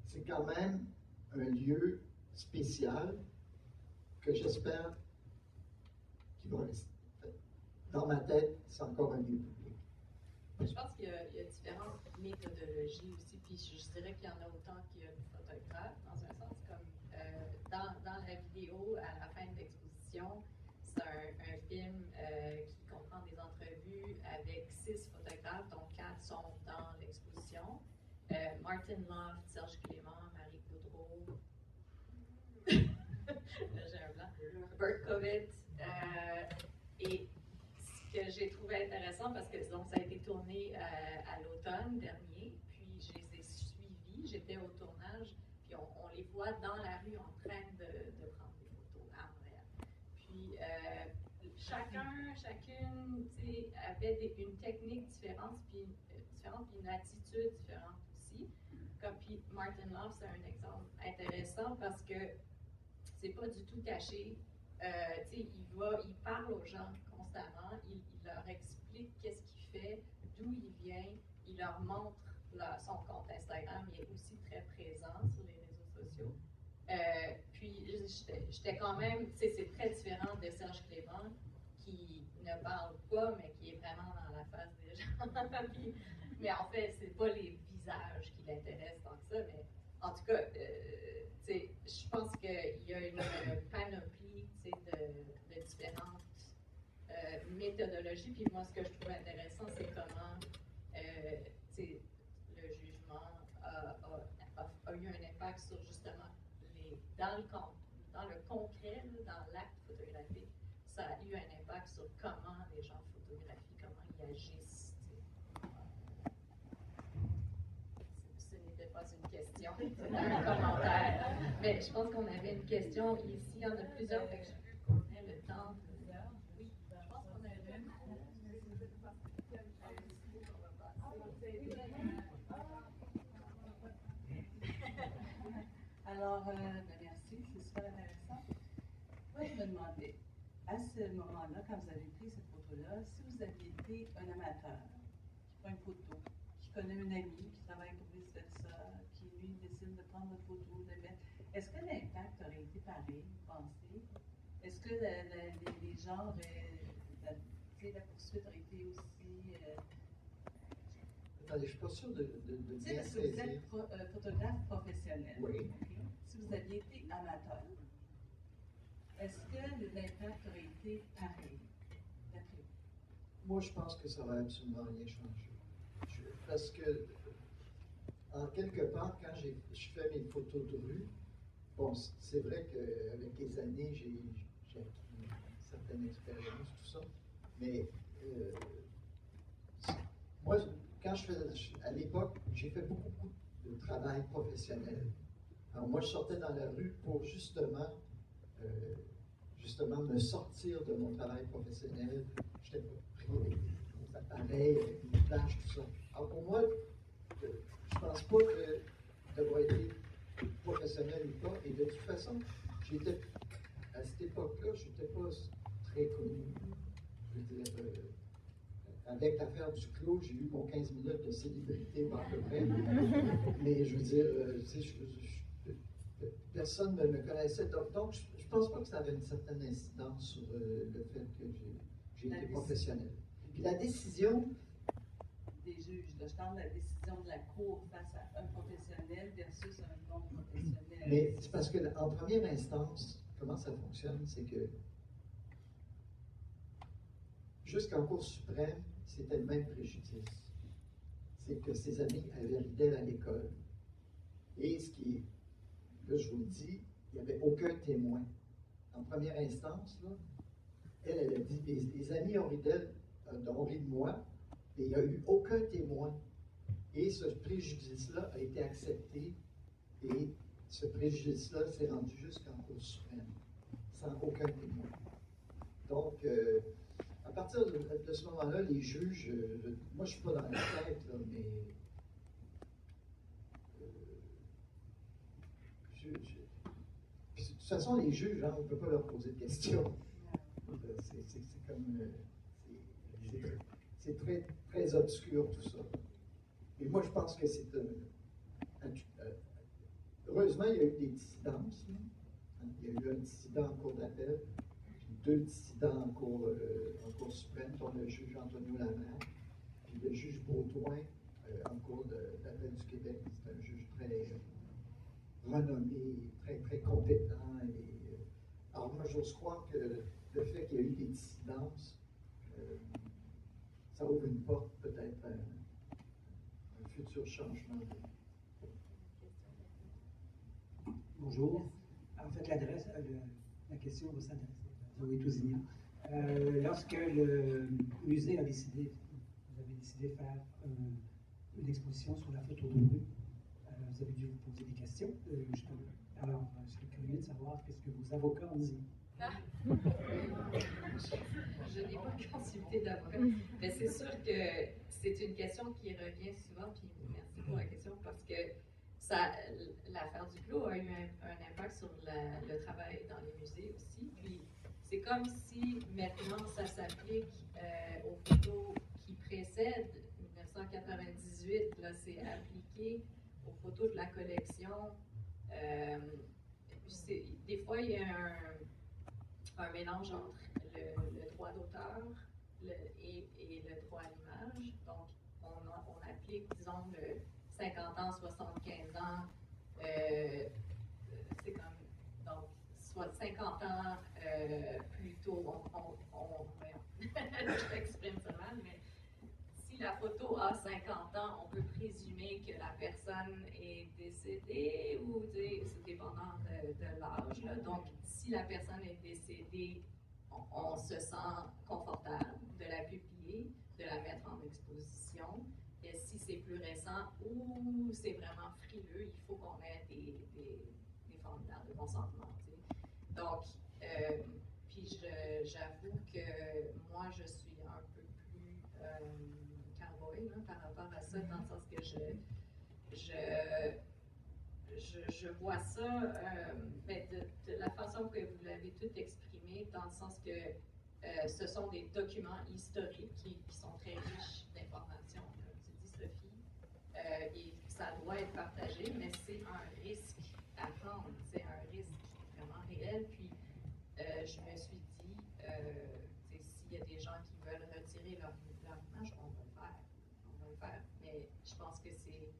c'est quand même un lieu spécial que j'espère qu'il va rester. Dans ma tête, c'est encore un lieu public. Je pense qu'il y a différentes méthodologies aussi, puis je dirais qu'il y en a autant qu'il y a de photographes, dans un sens, comme dans la vidéo, à la fin de l'exposition, c'est un film qui comprend des entrevues avec 6 photographes, dont 4 sont dans l'exposition. Martin Loft, Serge Clément, Marie Coudreau, j'ai un blanc, Berkowitz, et ce que j'ai trouvé intéressant, parce que donc, ça a été tourné à l'automne dernier, puis je les ai suivis, j'étais au tournage, puis on les voit dans la rue en train de prendre des photos à Montréal. Puis chacune, avait une technique différente, puis une attitude différente aussi. Comme puis Martin Love, c'est un exemple intéressant parce que c'est pas du tout caché. Il parle aux gens constamment, il leur explique qu'est-ce qu'il fait, d'où il vient, il leur montre son compte Instagram, il est aussi très présent sur les réseaux sociaux. Puis j'étais quand même, c'est très différent de Serge Clément qui ne parle pas, mais qui est vraiment dans la face des gens. Puis Mais en fait, c'est pas les visages qui l'intéressent tant que ça, mais en tout cas, je pense qu'il y a une panoplie de différentes méthodologies. Puis moi, ce que je trouve intéressant, c'est comment le jugement a eu un impact sur justement dans le concret, là, dans l'acte photographique, ça a eu un impact sur comment les gens photographient, comment ils agissent. Ce n'était pas une question, c'était un commentaire. Mais je pense qu'on avait une question ici, il y en a plusieurs, fait que je veux qu'on ait le temps de... Oui, je pense qu'on a le temps. Alors, merci, c'est super intéressant. Moi, je me demandais, à ce moment-là, quand vous avez pris cette photo-là, si vous aviez été un amateur qui prend une photo, qui connaît un ami, qui travaille pour vice-versa, qui lui décide de prendre votre photo, de mettre, est-ce que l'impact aurait été pareil, vous pensez? Est-ce que les gens auraient, la poursuite aurait été aussi... Attendez, je ne suis pas sûr de bien parce que vous êtes photographe professionnel. Oui. Okay? Si vous aviez été amateur, est-ce que l'impact aurait été pareil? Moi, je pense que ça va absolument rien changer. Parce que, en quelque part, quand je fais mes photos de rue, bon, c'est vrai qu'avec les années, j'ai acquis une certaine expérience, tout ça, mais moi, quand à l'époque, j'ai fait beaucoup de travail professionnel. Alors moi, je sortais dans la rue pour justement me sortir de mon travail professionnel. J'étais pris avec des appareils, avec des planches, tout ça. Alors pour moi, je ne pense pas que d'avoir été professionnel ou pas, et de toute façon, à cette époque-là, je n'étais pas très connu. Je veux dire, avec l'affaire du clos, j'ai eu mon 15 minutes de célébrité, à peu près. Mais je veux dire, personne ne me connaissait. Donc, je ne pense pas que ça avait une certaine incidence sur le fait que j'ai été professionnel. Puis la décision... Des juges, là, je parle de la décision de la Cour face à un professionnel versus un non-professionnel. Mais c'est parce qu'en première instance, comment ça fonctionne, c'est que jusqu'en Cour suprême, c'était le même préjudice. C'est que ses amis avaient ridé à l'école. Et ce qui est, là je vous le dis, il n'y avait aucun témoin. En première instance, là, elle a dit, les amis ont ri d'elle, ont ri de moi, et il n'y a eu aucun témoin. Et ce préjudice-là a été accepté, et ce préjudice-là s'est rendu jusqu'en Cour suprême, sans aucun témoin. Donc, à partir de ce moment-là, les juges, moi je ne suis pas dans la tête, là, mais puis, de toute façon, les juges, hein, on ne peut pas leur poser de questions. C'est comme... c'est très, très obscur tout ça. Et moi, je pense que c'est... heureusement, il y a eu des dissidences. Il y a eu un dissident en cour d'appel, puis 2 dissidents en cour suprême, dont le juge Antonio Lamère, puis le juge Baudouin en cour d'appel du Québec. C'est un juge très renommé, très, très compétent. Alors moi, j'ose croire que le fait qu'il y ait eu des dissidences, ça ouvre une porte peut-être à un futur changement. Bonjour. En fait, la question va s'adresser à Zoé Tousignan. Lorsque le musée a décidé, vous avez décidé de faire une exposition sur la photo de rue, vous avez dû vous poser des questions, justement. Alors, je serais curieux de savoir qu'est-ce que vos avocats ont dit. Je n'ai pas consulté d'avocat, mais c'est sûr que c'est une question qui revient souvent, puis merci pour la question, parce que l'affaire du clos a eu un impact sur le travail dans les musées aussi, puis c'est comme si maintenant ça s'applique aux photos qui précèdent 1998, là c'est appliqué aux photos de la collection. Des fois il y a un mélange entre le droit d'auteur et le droit à l'image. Donc, on applique disons, 50 ans, 75 ans, c'est comme, donc, soit 50 ans plus tôt, je t'exprime ça mal, mais si la photo a 50 ans, on peut présumer que la personne est décédée ou c'est dépendant de l'âge. Donc, si la personne est décédée, on se sent confortable de la publier, de la mettre en exposition. Et si c'est plus récent ou c'est vraiment frileux, il faut qu'on ait des formulaires de consentement. T'sais. Donc, puis j'avoue que moi, je suis un peu plus cowboy par rapport à ça, dans le sens que je vois ça de la façon que vous l'avez tout exprimé, dans le sens que ce sont des documents historiques qui sont très riches d'informations, comme tu dis, Sophie, et ça doit être partagé, mais c'est un risque à prendre, c'est un risque vraiment réel. Puis je me suis dit, s'il y a des gens qui veulent retirer leur image, on va le faire. On va le faire. Mais je pense que c'est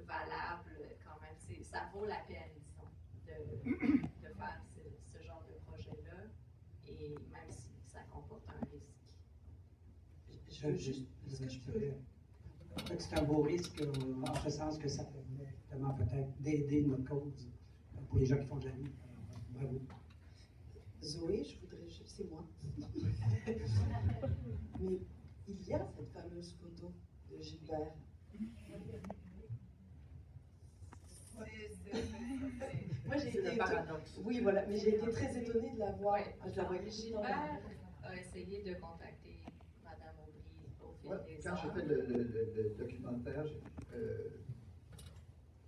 valable quand même. Ça vaut la peine, disons, de faire ce genre de projet-là, et même si ça comporte un risque. Est-ce que je peux... C'est un beau risque en ce sens que ça permet justement peut-être d'aider notre cause pour les gens qui font de la vie. Bravo. Zoé, je voudrais juste, c'est moi. Mais il y a cette fameuse photo de Gilbert. Moi, j'ai été oui, voilà, mais j'ai été très étonnée de la voir. Gilbert a essayé de contacter Mme Aubry au fil des ans. Quand j'ai fait le documentaire,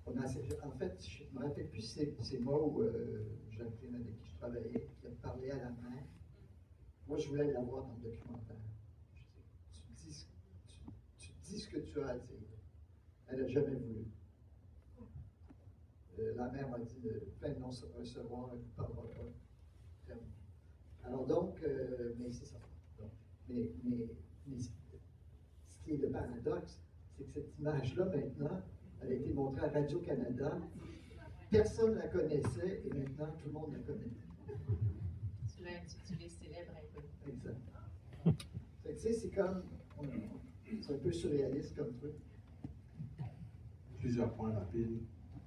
en fait, je ne me rappelle plus si c'est moi ou Jacqueline avec qui je travaillais, qui a parlé à la mère. Moi, je voulais l'avoir dans le documentaire. Je dis, tu dis ce que tu as à dire. Elle n'a jamais voulu. La mère m'a dit, plein de non-recevoir, elle ne parlera pas. Alors donc, mais c'est ça. Donc, mais ce qui est le paradoxe, c'est que cette image-là, maintenant, elle a été montrée à Radio-Canada. Personne ne la connaissait et maintenant, tout le monde la connaît. Tu les célèbres un peu. Exact. Fait que, tu sais, c'est comme, c'est un peu surréaliste comme truc. Plusieurs points rapides.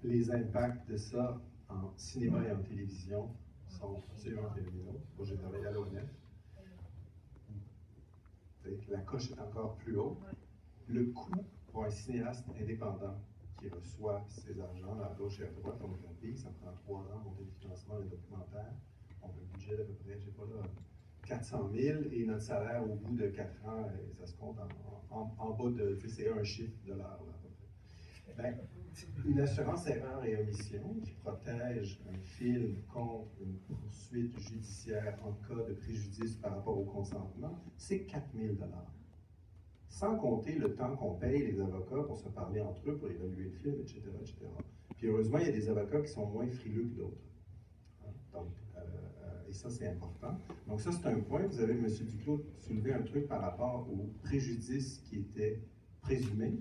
Les impacts de ça en cinéma et en télévision sont absolument phénoménaux. Moi, j'ai travaillé à l'ONF. La coche est encore plus haute. Le coût pour un cinéaste indépendant qui reçoit ses argents à gauche et à droite dans notre pays, ça prend 3 ans à monter le financement d'un documentaire. On a un budget d'à peu près, je ne sais pas là, 400 000 et notre salaire au bout de 4 ans, ça se compte en bas de, c'est un chiffre de l'heure. Ben, une assurance erreur et omission qui protège un film contre une poursuite judiciaire en cas de préjudice par rapport au consentement, c'est 4 000 $. Sans compter le temps qu'on paye les avocats pour se parler entre eux, pour évaluer le film, etc., etc. Puis heureusement, il y a des avocats qui sont moins frileux que d'autres. Donc, et ça, c'est important. Donc ça, c'est un point. Vous avez, M. Duclos, soulevé un truc par rapport au préjudice qui était présumé,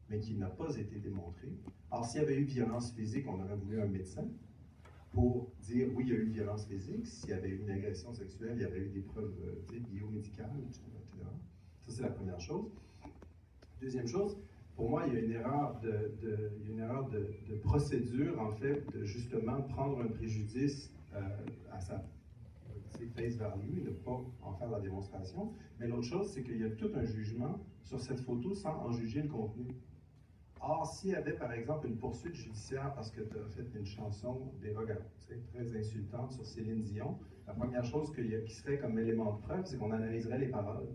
mais qui n'a pas été démontré. Alors, s'il y avait eu violence physique, on aurait voulu un médecin pour dire oui, il y a eu violence physique. S'il y avait eu une agression sexuelle, il y aurait eu des preuves biomédicales, etc. Ça, c'est la première chose. Deuxième chose, pour moi, il y a une erreur de procédure, en fait, de justement prendre un préjudice à sa face value et de ne pas en faire la démonstration. Mais l'autre chose, c'est qu'il y a tout un jugement sur cette photo sans en juger le contenu. Or, s'il y avait, par exemple, une poursuite judiciaire parce que tu as fait une chanson très insultante sur Céline Dion, la première chose qui serait comme élément de preuve, c'est qu'on analyserait les paroles.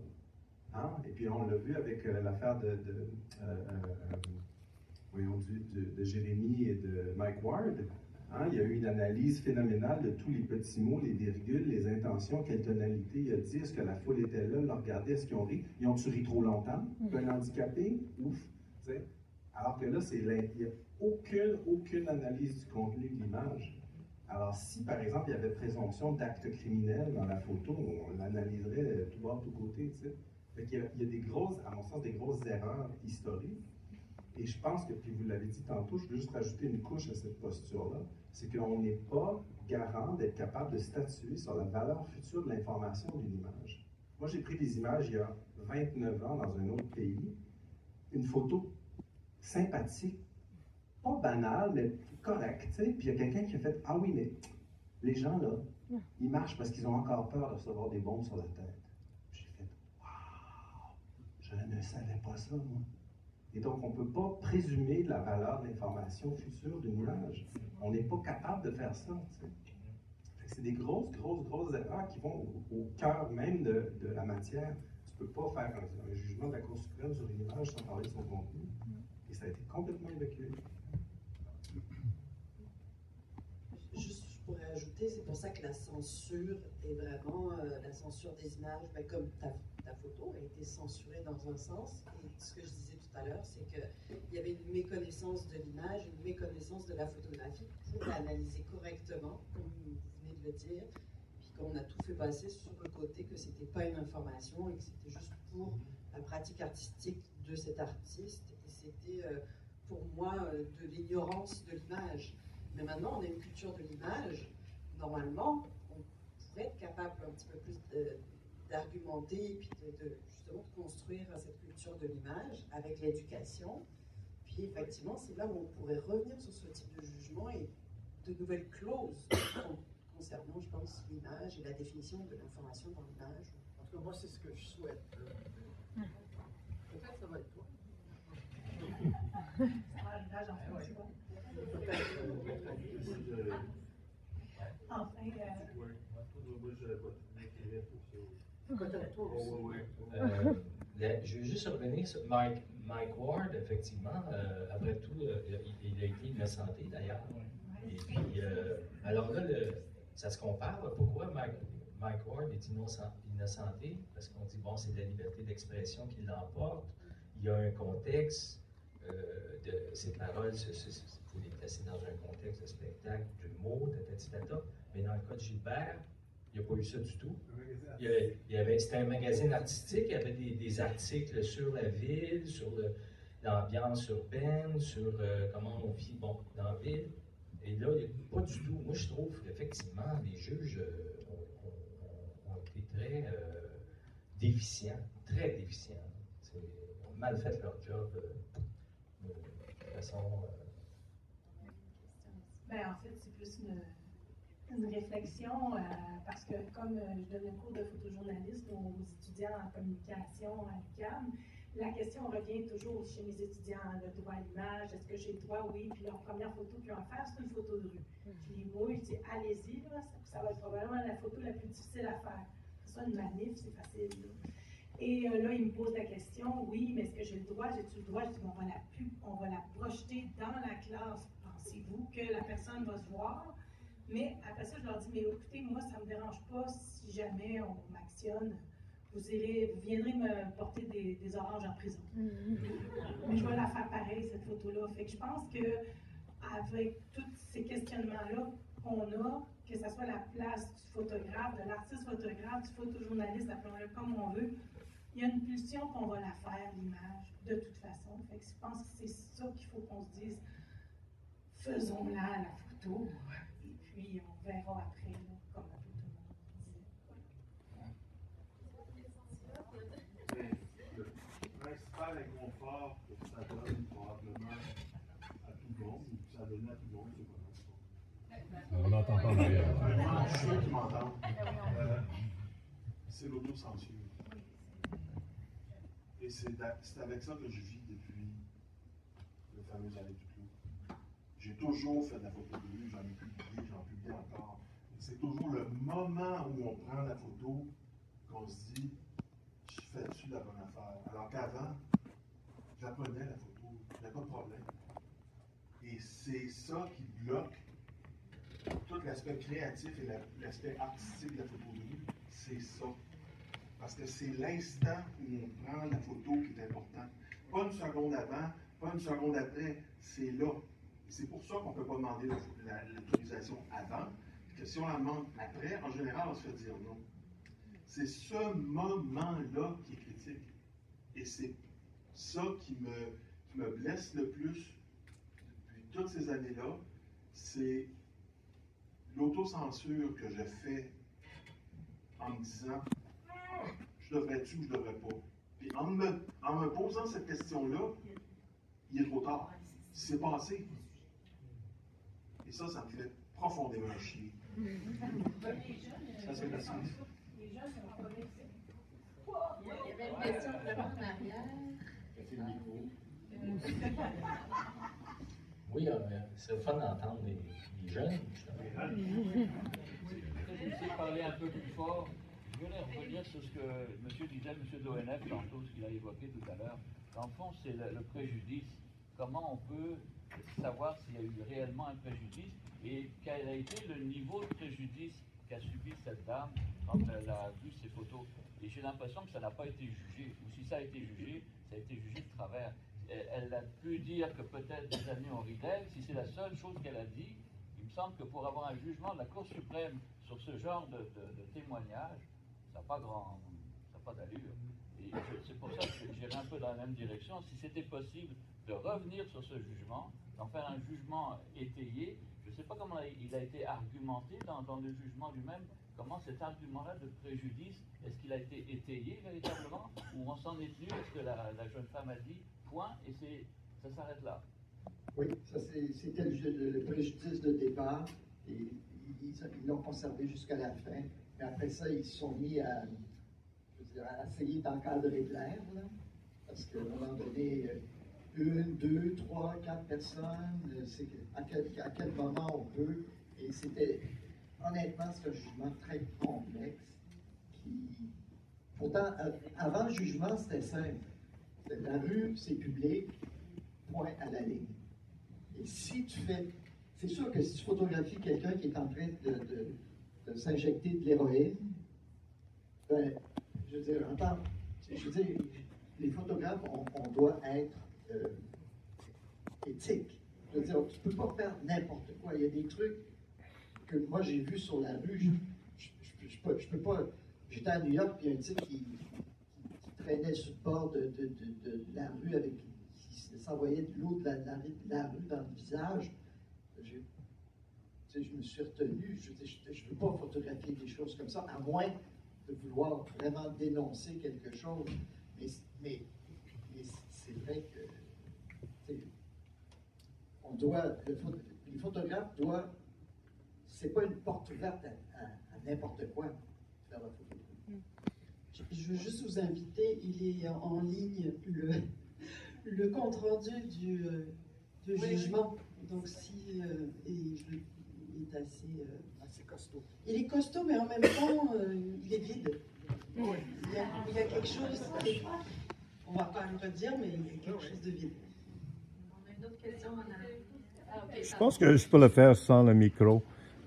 Hein? Et puis, on l'a vu avec l'affaire de Jérémy et de Mike Ward. Hein? Il y a eu une analyse phénoménale de tous les petits mots, les virgules, les intentions, quelle tonalité il a dit, est-ce que la foule était là, le regarder, est-ce qu'ils ont ri? Ils ont-tu ri trop longtemps? Un handicapé? Ouf! T'sais? Alors que là, il n'y a aucune analyse du contenu de l'image. Alors, si, par exemple, il y avait présomption d'acte criminel dans la photo, on l'analyserait tout bord, tout côté, tu sais. Fait qu'il y a des grosses, à mon sens, des grosses erreurs historiques. Et je pense que, puis vous l'avez dit tantôt, je veux juste rajouter une couche à cette posture-là, c'est qu'on n'est pas garant d'être capable de statuer sur la valeur future de l'information d'une image. Moi, j'ai pris des images il y a 29 ans dans un autre pays, une photo sympathique, pas banale, mais correcte, tu sais, puis il y a quelqu'un qui a fait « Ah oui, mais les gens, là, ils marchent parce qu'ils ont encore peur de recevoir des bombes sur la tête. » J'ai fait « Wow! Je ne savais pas ça, moi. » Et donc, on ne peut pas présumer la valeur de l'information future d'une image. On n'est pas capable de faire ça. C'est des grosses erreurs qui vont au cœur même de la matière. Tu ne peux pas faire un jugement de la Cour suprême sur une image sans parler de son contenu. Et ça a été complètement évacué. Juste, je pourrais ajouter, c'est pour ça que la censure est vraiment la censure des images, ben, comme ta photo a été censurée dans un sens. Et ce que je disais tout à l'heure, c'est qu'il y avait une méconnaissance de l'image, une méconnaissance de la photographie pour l'analyser correctement, comme vous venez de le dire, puis qu'on a tout fait passer sur le côté que c'était pas une information et que c'était juste pour la pratique artistique de cet artiste. Et c'était, pour moi, de l'ignorance de l'image. Mais maintenant, on a une culture de l'image. Normalement, on pourrait être capable un petit peu plus d'argumenter et puis justement de construire cette culture de l'image avec l'éducation. Puis effectivement, c'est là où on pourrait revenir sur ce type de jugement et de nouvelles clauses concernant, je pense, l'image et la définition de l'information dans l'image. En tout cas, moi, c'est ce que je souhaite. Peut-être que ça va être toi. Ça va l'image en fonction. Enfin, je veux juste revenir sur Mike Ward, effectivement. Après tout, il a été innocenté d'ailleurs. Et puis, alors là, ça se compare. Pourquoi Mike Ward est innocenté? Parce qu'on dit, bon, c'est la liberté d'expression qui l'emporte. Il y a un contexte. Ces paroles, il faut les placer dans un contexte de spectacle, d'humour, mais dans le cas de Gilbert, il n'y a pas eu ça du tout. C'était un magazine artistique, il y avait des articles sur la ville, sur l'ambiance urbaine, sur comment on vit dans la ville. Et là, il n'y a pas du tout. Moi, je trouve qu'effectivement, les juges ont été très déficients, très déficients. Ils ont mal fait leur job. De façon. Ben, en fait, c'est plus une réflexion parce que comme je donne un cours de photojournalisme aux étudiants en communication à l'UQAM, la question revient toujours chez mes étudiants, le droit à l'image, est-ce que j'ai le droit? Oui, puis leur première photo qu'ils ont à faire, c'est une photo de rue. Je les mouille, je dis allez-y, ça va être probablement la photo la plus difficile à faire. Que ce soit une manif, c'est facile. Là. Et là, il me pose la question, oui, mais est-ce que j'ai le droit? J'ai-tu le droit? Je dis, bon, on va la projeter dans la classe. Pensez-vous que la personne va se voir? Mais après ça, je leur dis, mais écoutez, moi, ça ne me dérange pas si jamais on m'actionne. Vous viendrez me porter des oranges en prison. Mais je vais la faire pareil, cette photo-là. Fait que je pense qu'avec tous ces questionnements-là qu'on a, que ce soit la place du photographe, de l'artiste photographe, du photojournaliste, appelons-le comme on veut, il y a une pulsion qu'on va la faire, l'image, de toute façon. Fait que je pense que c'est ça qu'il faut qu'on se dise. Faisons-la, la photo, et puis on verra après, là, comme tout le monde disait. Le principal inconfort que ça donne probablement à tout le monde, ou que ça donne à tout le monde, c'est quoi? On n'entend pas derrière. Ceux qui m'entendent, c'est l'autocensure. Et c'est avec ça que je vis depuis le fameux année du clou. J'ai toujours fait de la photo de rue, j'en ai publié, j'en publie encore. C'est toujours le moment où on prend la photo qu'on se dit, je fais-tu la bonne affaire? Alors qu'avant, j'apprenais la photo, il n'y a pas de problème. Et c'est ça qui bloque tout l'aspect créatif et l'aspect artistique de la photo de rue, c'est ça. Parce que c'est l'instant où on prend la photo qui est important. Pas une seconde avant, pas une seconde après, c'est là. C'est pour ça qu'on ne peut pas demander l'autorisation avant, que si on la demande après, en général, on se fait dire non. C'est ce moment-là qui est critique. Et c'est ça qui me me blesse le plus depuis toutes ces années-là, c'est l'autocensure que je fais en me disant je devrais-tu ou je devrais pas. Puis en me posant cette question-là, il est trop tard. C'est passé. Et ça me fait profondément chier. Ça, c'est la science. Il y avait une question vraiment en arrière. C'est le micro. Oui, c'est le fun d'entendre les jeunes, justement. Je vais parler un peu plus fort. Je voulais revenir sur ce que monsieur disait, monsieur d'ONF, tantôt, ce qu'il a évoqué tout à l'heure. Dans le fond, c'est le préjudice. Comment on peut savoir s'il y a eu réellement un préjudice et quel a été le niveau de préjudice qu'a subi cette dame quand elle a vu ces photos. Et j'ai l'impression que ça n'a pas été jugé. Ou si ça a été jugé, ça a été jugé de travers. Elle a pu dire que peut-être des amis ont ri d'elle. Si c'est la seule chose qu'elle a dit, il me semble que pour avoir un jugement de la Cour suprême sur ce genre de témoignage, ça n'a pas d'allure. Et c'est pour ça que j'irai un peu dans la même direction. Si c'était possible de revenir sur ce jugement, d'en faire un jugement étayé, je ne sais pas comment il a été argumenté dans le jugement lui-même, comment cet argument-là de préjudice, est-ce qu'il a été étayé véritablement, ou on s'en est tenu, est-ce que la jeune femme a dit point, et ça s'arrête là? Oui, ça c'était le préjudice de départ, et ils l'ont conservé jusqu'à la fin, mais après ça, ils se sont mis à essayer d'encadrer l'air, là, parce qu'à un moment donné, 1, 2, 3, 4 personnes, à quel moment on peut, et c'était, honnêtement, c'est un jugement très complexe, pourtant, avant le jugement, c'était simple. La rue, c'est public, point à la ligne. Et si tu fais, c'est sûr que si tu photographies quelqu'un qui est en train de s'injecter de l'héroïne, ben, je veux dire, les photographes, on doit être éthique. Je veux dire, tu ne peux pas faire n'importe quoi. Il y a des trucs que moi j'ai vus sur la rue, je peux pas. J'étais à New York, puis il y a un type qui traînait sur le bord de la rue qui s'envoyait de l'eau de la rue dans le visage. Je me suis retenu. Je ne veux pas photographier des choses comme ça, à moins de vouloir vraiment dénoncer quelque chose. Mais c'est vrai que on doit, les photographes doivent, c'est pas une porte ouverte à n'importe quoi faire la photo. Je veux juste vous inviter, il est en ligne le compte-rendu du jugement. Donc, si il est assez costaud. Il est costaud, mais en même temps, il est vide. Il y a quelque chose on ne va pas le redire, mais il y a quelque chose de vide. On a une autre question en arrière. Je pense que je peux le faire sans le micro.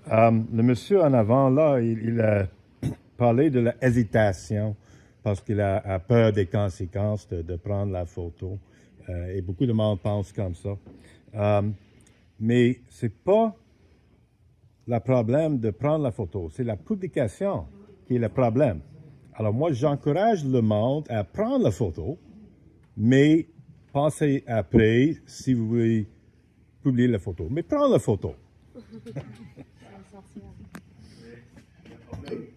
Le monsieur en avant, là, il a parlé de l'hésitation parce qu'il a peur des conséquences de prendre la photo. Et beaucoup de monde pensent comme ça. Mais ce n'est pas le problème de prendre la photo, c'est la publication qui est le problème. Alors moi, j'encourage le monde à prendre la photo, mais pensez après si vous voulez publier la photo. Mais prends la photo. Le problème,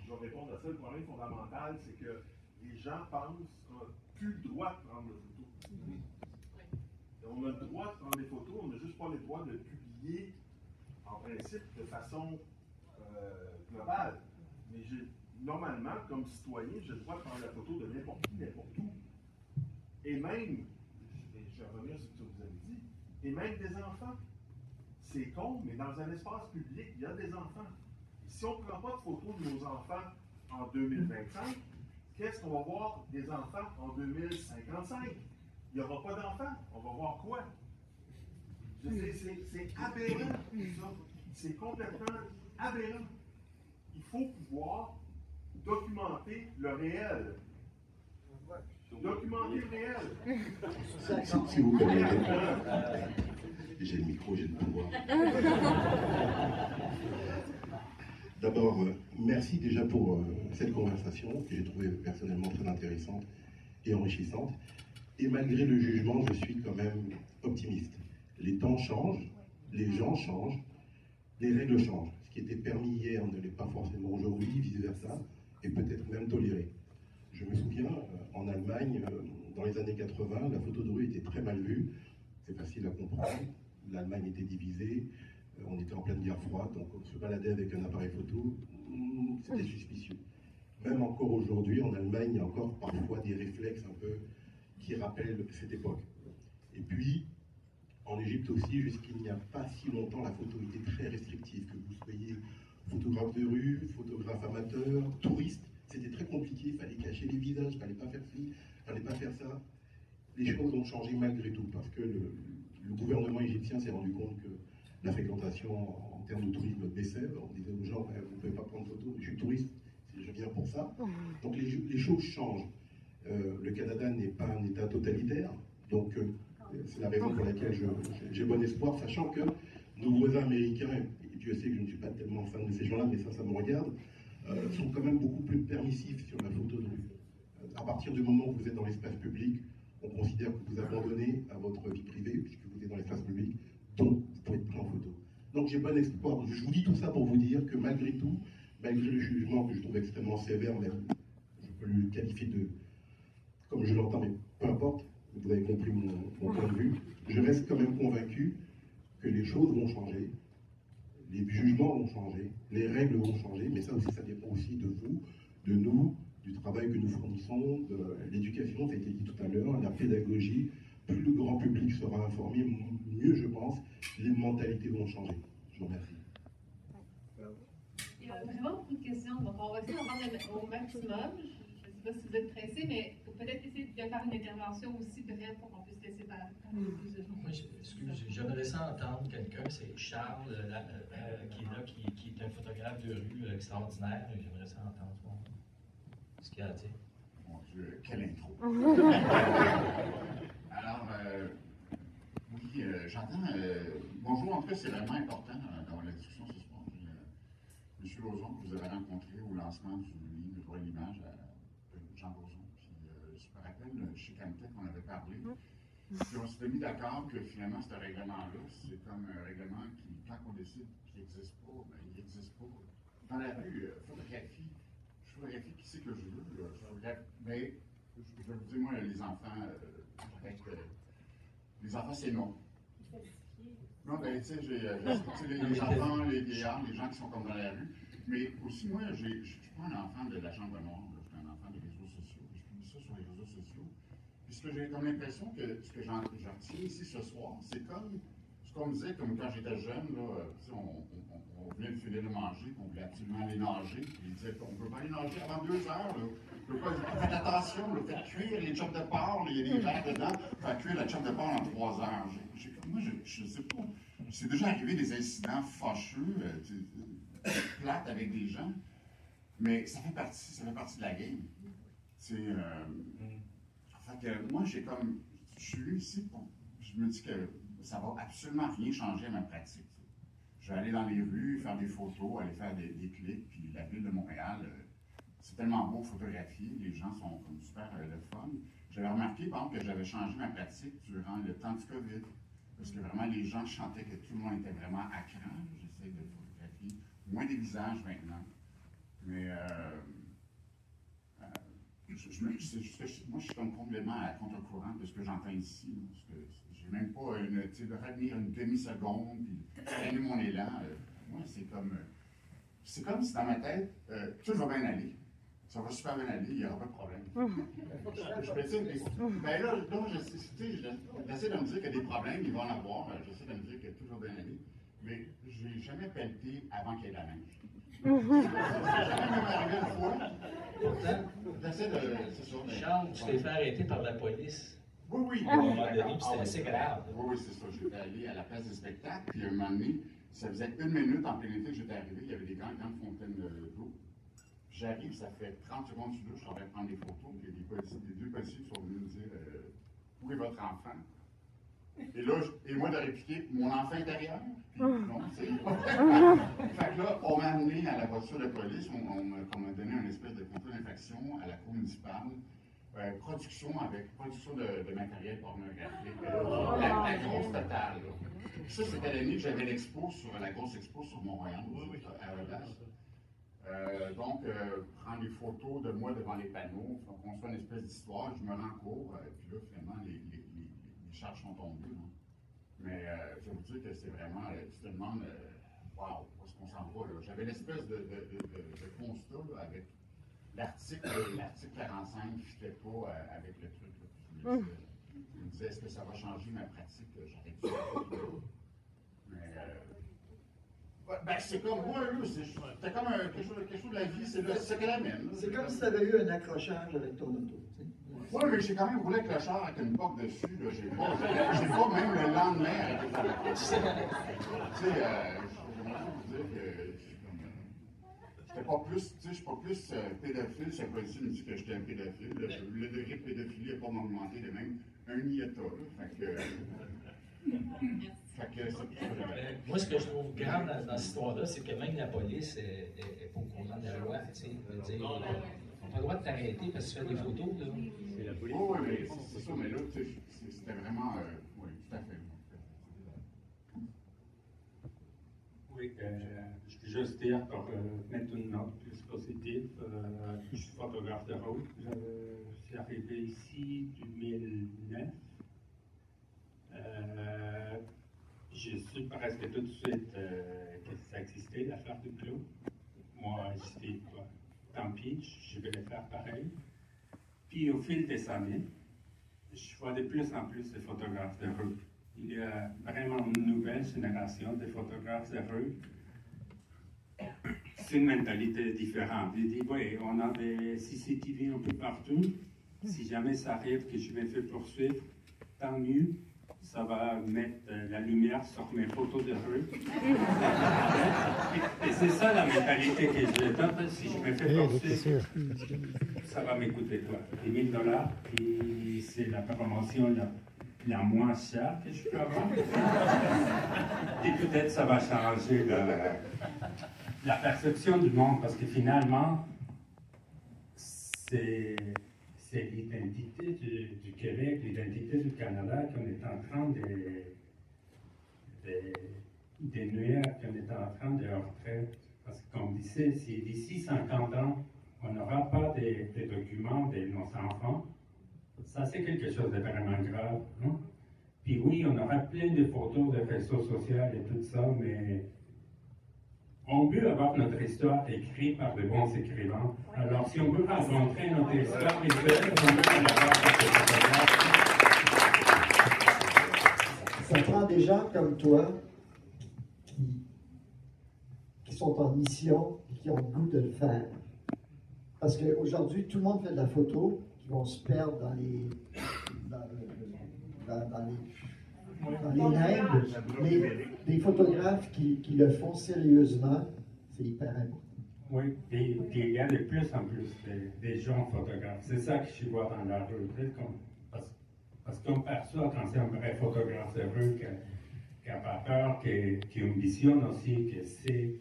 je vais répondre à ça, le problème fondamental, c'est que les gens pensent qu'on n'a plus le droit de prendre des photos. On a le droit de prendre des photos, on n'a juste pas le droit de publier, en principe, de façon globale. Mais normalement, comme citoyen, j'ai le droit de prendre la photo de n'importe qui, n'importe où. Et même, je vais revenir sur ce que vous avez dit, et même des enfants. C'est con, mais dans un espace public, il y a des enfants. Et si on ne prend pas de photos de nos enfants en 2025, qu'est-ce qu'on va voir des enfants en 2055? Il n'y aura pas d'enfants. On va voir quoi? C'est aberrant, ça. C'est complètement aberrant. Il faut pouvoir documenter le réel. Documenter le réel. Si vous permettez. J'ai le micro, j'ai le pouvoir. D'abord, merci déjà pour cette conversation que j'ai trouvée personnellement très intéressante et enrichissante. Et malgré le jugement, je suis quand même optimiste. Les temps changent, les gens changent, les règles changent. Ce qui était permis hier ne l'est pas forcément aujourd'hui, vice-versa, et peut-être même toléré. Je me souviens, en Allemagne, dans les années 80, la photo de rue était très mal vue. C'est facile à comprendre. L'Allemagne était divisée, on était en pleine guerre froide, donc on se baladait avec un appareil photo, c'était suspicieux. Même encore aujourd'hui, en Allemagne, il y a encore parfois des réflexes un peu qui rappellent cette époque. Et puis, en Égypte aussi, jusqu'il n'y a pas si longtemps, la photo était très restrictive. Que vous soyez photographe de rue, photographe amateur, touriste, c'était très compliqué, il fallait cacher les visages, il ne fallait pas faire ci, il ne fallait pas faire ça. Les choses ont changé malgré tout, parce que le gouvernement égyptien s'est rendu compte que la fréquentation en termes de tourisme baissait. On disait aux gens, vous ne pouvez pas prendre photo, je suis touriste, je viens pour ça. Donc les choses changent. Le Canada n'est pas un État totalitaire, donc c'est la raison pour laquelle j'ai bon espoir, sachant que nos voisins américains, et Dieu sait que je ne suis pas tellement fan de ces gens-là, mais ça me regarde, sont quand même beaucoup plus permissifs sur la photo de rue. À partir du moment où vous êtes dans l'espace public, on considère que vous abandonnez à votre vie privée, puisque vous êtes dans l'espace public, donc vous pouvez être pris en photo. Donc j'ai bon espoir. Je vous dis tout ça pour vous dire que malgré tout, malgré le jugement que je trouve extrêmement sévère, mais je peux le qualifier de, comme je l'entends, mais peu importe, vous avez compris mon point de vue, je reste quand même convaincu que les choses vont changer, les jugements vont changer, les règles vont changer, mais ça aussi, ça dépend aussi de vous, de nous, du travail que nous fournissons, de l'éducation, ça a été dit tout à l'heure, la pédagogie. Plus le grand public sera informé, mieux, je pense, les mentalités vont changer. Je vous remercie. Il y a vraiment beaucoup de questions, donc on va essayer d'en prendre au maximum. Je ne sais pas si vous êtes pressé, mais peut-être essayer de faire une intervention aussi brève pour qu'on puisse laisser parler plus de gens. Moi, j'aimerais ça entendre quelqu'un, c'est Charles, qui est là, qui est un photographe de rue extraordinaire. J'aimerais ça entendre ce qu'il a à dire. Mon Dieu, quelle intro! Alors, oui, j'entends. Bonjour, en tout cas, c'est vraiment important dans la discussion ce soir. M. Lauzon, que vous avez rencontré au lancement du livre Le droit de l'image de Jean Lauzon. Puis, je me rappelle, chez Camtech, on avait parlé. Puis, on s'était mis d'accord que finalement, ce règlement-là, c'est comme un règlement qui, quand on décide qu'il n'existe pas, ben, il n'existe pas. Dans la rue, photographie qui c'est que je veux. Mais, je vais vous dire, moi, les enfants, les enfants, c'est non. Non, ben, tu sais, les enfants, les vieillards, les gens qui sont comme dans la rue. Mais aussi, moi, je ne suis pas un enfant de la chambre noire, je suis un enfant des réseaux sociaux. Je publie ça sur les réseaux sociaux. Puis ce que j'ai comme l'impression que ce que j'en retiens ici ce soir, c'est comme ce qu'on me disait, comme quand j'étais jeune, là, on venait de finir de manger, on voulait absolument aller nager. Puis il disait qu'on ne peut pas aller nager avant 2 heures. Faites attention, là, faites cuire les chops de porc, il y a des verres dedans, faites cuire la chop de porc en 3 heures. Moi, je ne sais pas. C'est déjà arrivé des incidents fâcheux, plates avec des gens, mais ça fait partie de la game. Fait que moi, je suis venu ici, je me dis que ça va absolument rien changer à ma pratique. Je vais aller dans les rues, faire des photos, aller faire des clips, puis la ville de Montréal, c'est tellement beau photographier, les gens sont comme super le fun. J'avais remarqué, par exemple, que j'avais changé ma pratique durant le temps du COVID, parce que vraiment, les gens chantaient que tout le monde était vraiment à cran. J'essaie de photographier moins des visages maintenant. Mais moi, je suis comme complètement à contre-courant de ce que j'entends ici. Parce que j'ai même pas de revenir une demi-seconde, puis traîner mon élan. Moi, c'est comme si dans ma tête, tout va bien aller. Ça va super bien aller, il n'y aura pas de problème. Je peux dire, ben là, j'essaie de me dire qu'il y a des problèmes, il va en avoir. J'essaie de me dire que tout va bien aller. Mais je n'ai jamais pelleté avant qu'il y ait de la neige. Ça jamais même arrivé une fois. Pourtant, j'essaie de. C'est ça. Charles, tu t'es fait arrêter par la police. Oui. À un moment donné, c'était assez grave. Oui, c'est ça. J'étais allé à la place des spectacles, puis à un moment donné, ça faisait 1 minute en plein été que j'étais arrivé, il y avait des grandes fontaines d'eau. J'arrive, ça fait 30 secondes sur 2, je suis en train de prendre des photos, puis il y a les 2 policiers qui sont venus me dire où est votre enfant? Et moi de répliquer, mon enfant intérieur? Puis non, c'est. Fait que là, on m'a amené à la voiture de police, on m'a donné une espèce de contrôle d'infraction à la cour municipale. production de matériel pornographique, la grosse totale. Là. Ça, c'était l'année que j'avais l'expo la grosse expo sur Mont-Royal, à Audace. Donc, prendre des photos de moi devant les panneaux, on fait une espèce d'histoire, je me rends court, puis là, finalement, les charges sont tombées. Là. Mais je vais vous dire que c'est vraiment, tu te demandes, wow, où est-ce qu'on s'en va là? J'avais l'espèce de constat là, avec l'article 45 ne fitait pas avec le truc. Là. Je me disais, est-ce que ça va changer ma pratique? J'aurais dû faire ça. Mais ben, c'est comme moi, c'était comme quelque chose de la vie, c'est que la mienne. C'est comme si tu avais eu un accrochage avec ton auto. Oui, mais j'ai quand même roulé avec le char avec une porte dessus. J'ai pas même le lendemain arrêté de faire la porte. Tu sais, j'aimerais vous dire que je suis pas plus pédophile, si la police me dit que j'étais un pédophile. Le degré de pédophilie n'a pas augmenté de même un iota. Moi, ce que je trouve grave dans cette histoire-là, c'est que même la police n'est pas au courant de la loi. On n'a pas le droit de t'arrêter parce que tu fais des photos. Là. C'est la police. Oui, mais c'est ça, mais là, c'était vraiment. Oui, tout à fait. Oui, je veux juste dire, pour mettre une note plus positive, je suis photographe de route. Je suis arrivé ici en 2009. J'ai su presque tout de suite que ça existait, l'affaire du clou. Moi, j'étais tant pis, je vais le faire pareil. Puis au fil des années, je vois de plus en plus de photographes de rue. Il y a vraiment une nouvelle génération de photographes de rue. C'est une mentalité différente. Ils disent, oui, on a des CCTV un peu partout. Si jamais ça arrive que je me fais poursuivre, tant mieux. Ça va mettre la lumière sur mes photos de rue. Et c'est ça la mentalité que j'ai. Si je me fais poursuivre, ça va me coûter quoi? $10 000, et c'est la promotion la moins chère que je peux avoir. Et peut-être ça va changer la perception du monde, parce que finalement, c'est l'identité du Québec, l'identité du Canada qu'on est en train de nuire, qu'on est en train de heurter. Parce que comme disait, si d'ici 50 ans, on n'aura pas de documents de nos enfants, ça c'est quelque chose de vraiment grave. Hein? Puis oui, on aura plein de photos de réseaux sociaux et tout ça, mais on veut avoir notre histoire écrite par de bons écrivains. Alors, si on veut raconter notre histoire, on peut l'avoir par des photographes. Ça prend des gens comme toi qui sont en mission et qui ont le goût de le faire. Parce qu'aujourd'hui, tout le monde fait de la photo, qui vont se perdre dans les limbes, mais des photographes qui le font sérieusement, c'est hyper important. Oui, puis il y a de plus en plus des gens photographes. C'est ça que je vois dans la rue. Parce qu'on perçoit quand c'est un vrai photographe de rue qui n'a pas peur, qui ambitionne aussi, que c'est.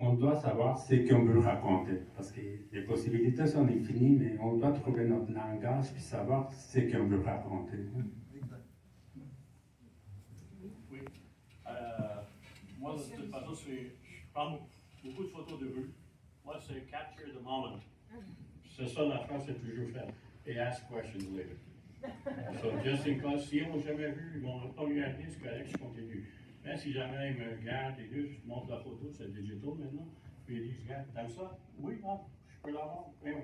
On doit savoir ce qu'on veut raconter, parce que les possibilités sont infinies, mais on doit trouver notre langage et savoir ce qu'on veut raconter. Oui. Moi, de toute façon, je prends beaucoup de photos de rue. Moi, c'est capture the moment. C'est ça la phrase que j'ai toujours faite. Et ask questions later. So, just in case, s'ils n'ont jamais vu, ils m'ont pas regardé, c'est correct, je continue. Mais si jamais ils me regardent et que je montre la photo, c'est digital maintenant, puis ils disent, regarde, t'aimes ça? Oui, non, je peux l'avoir. Oui, oui.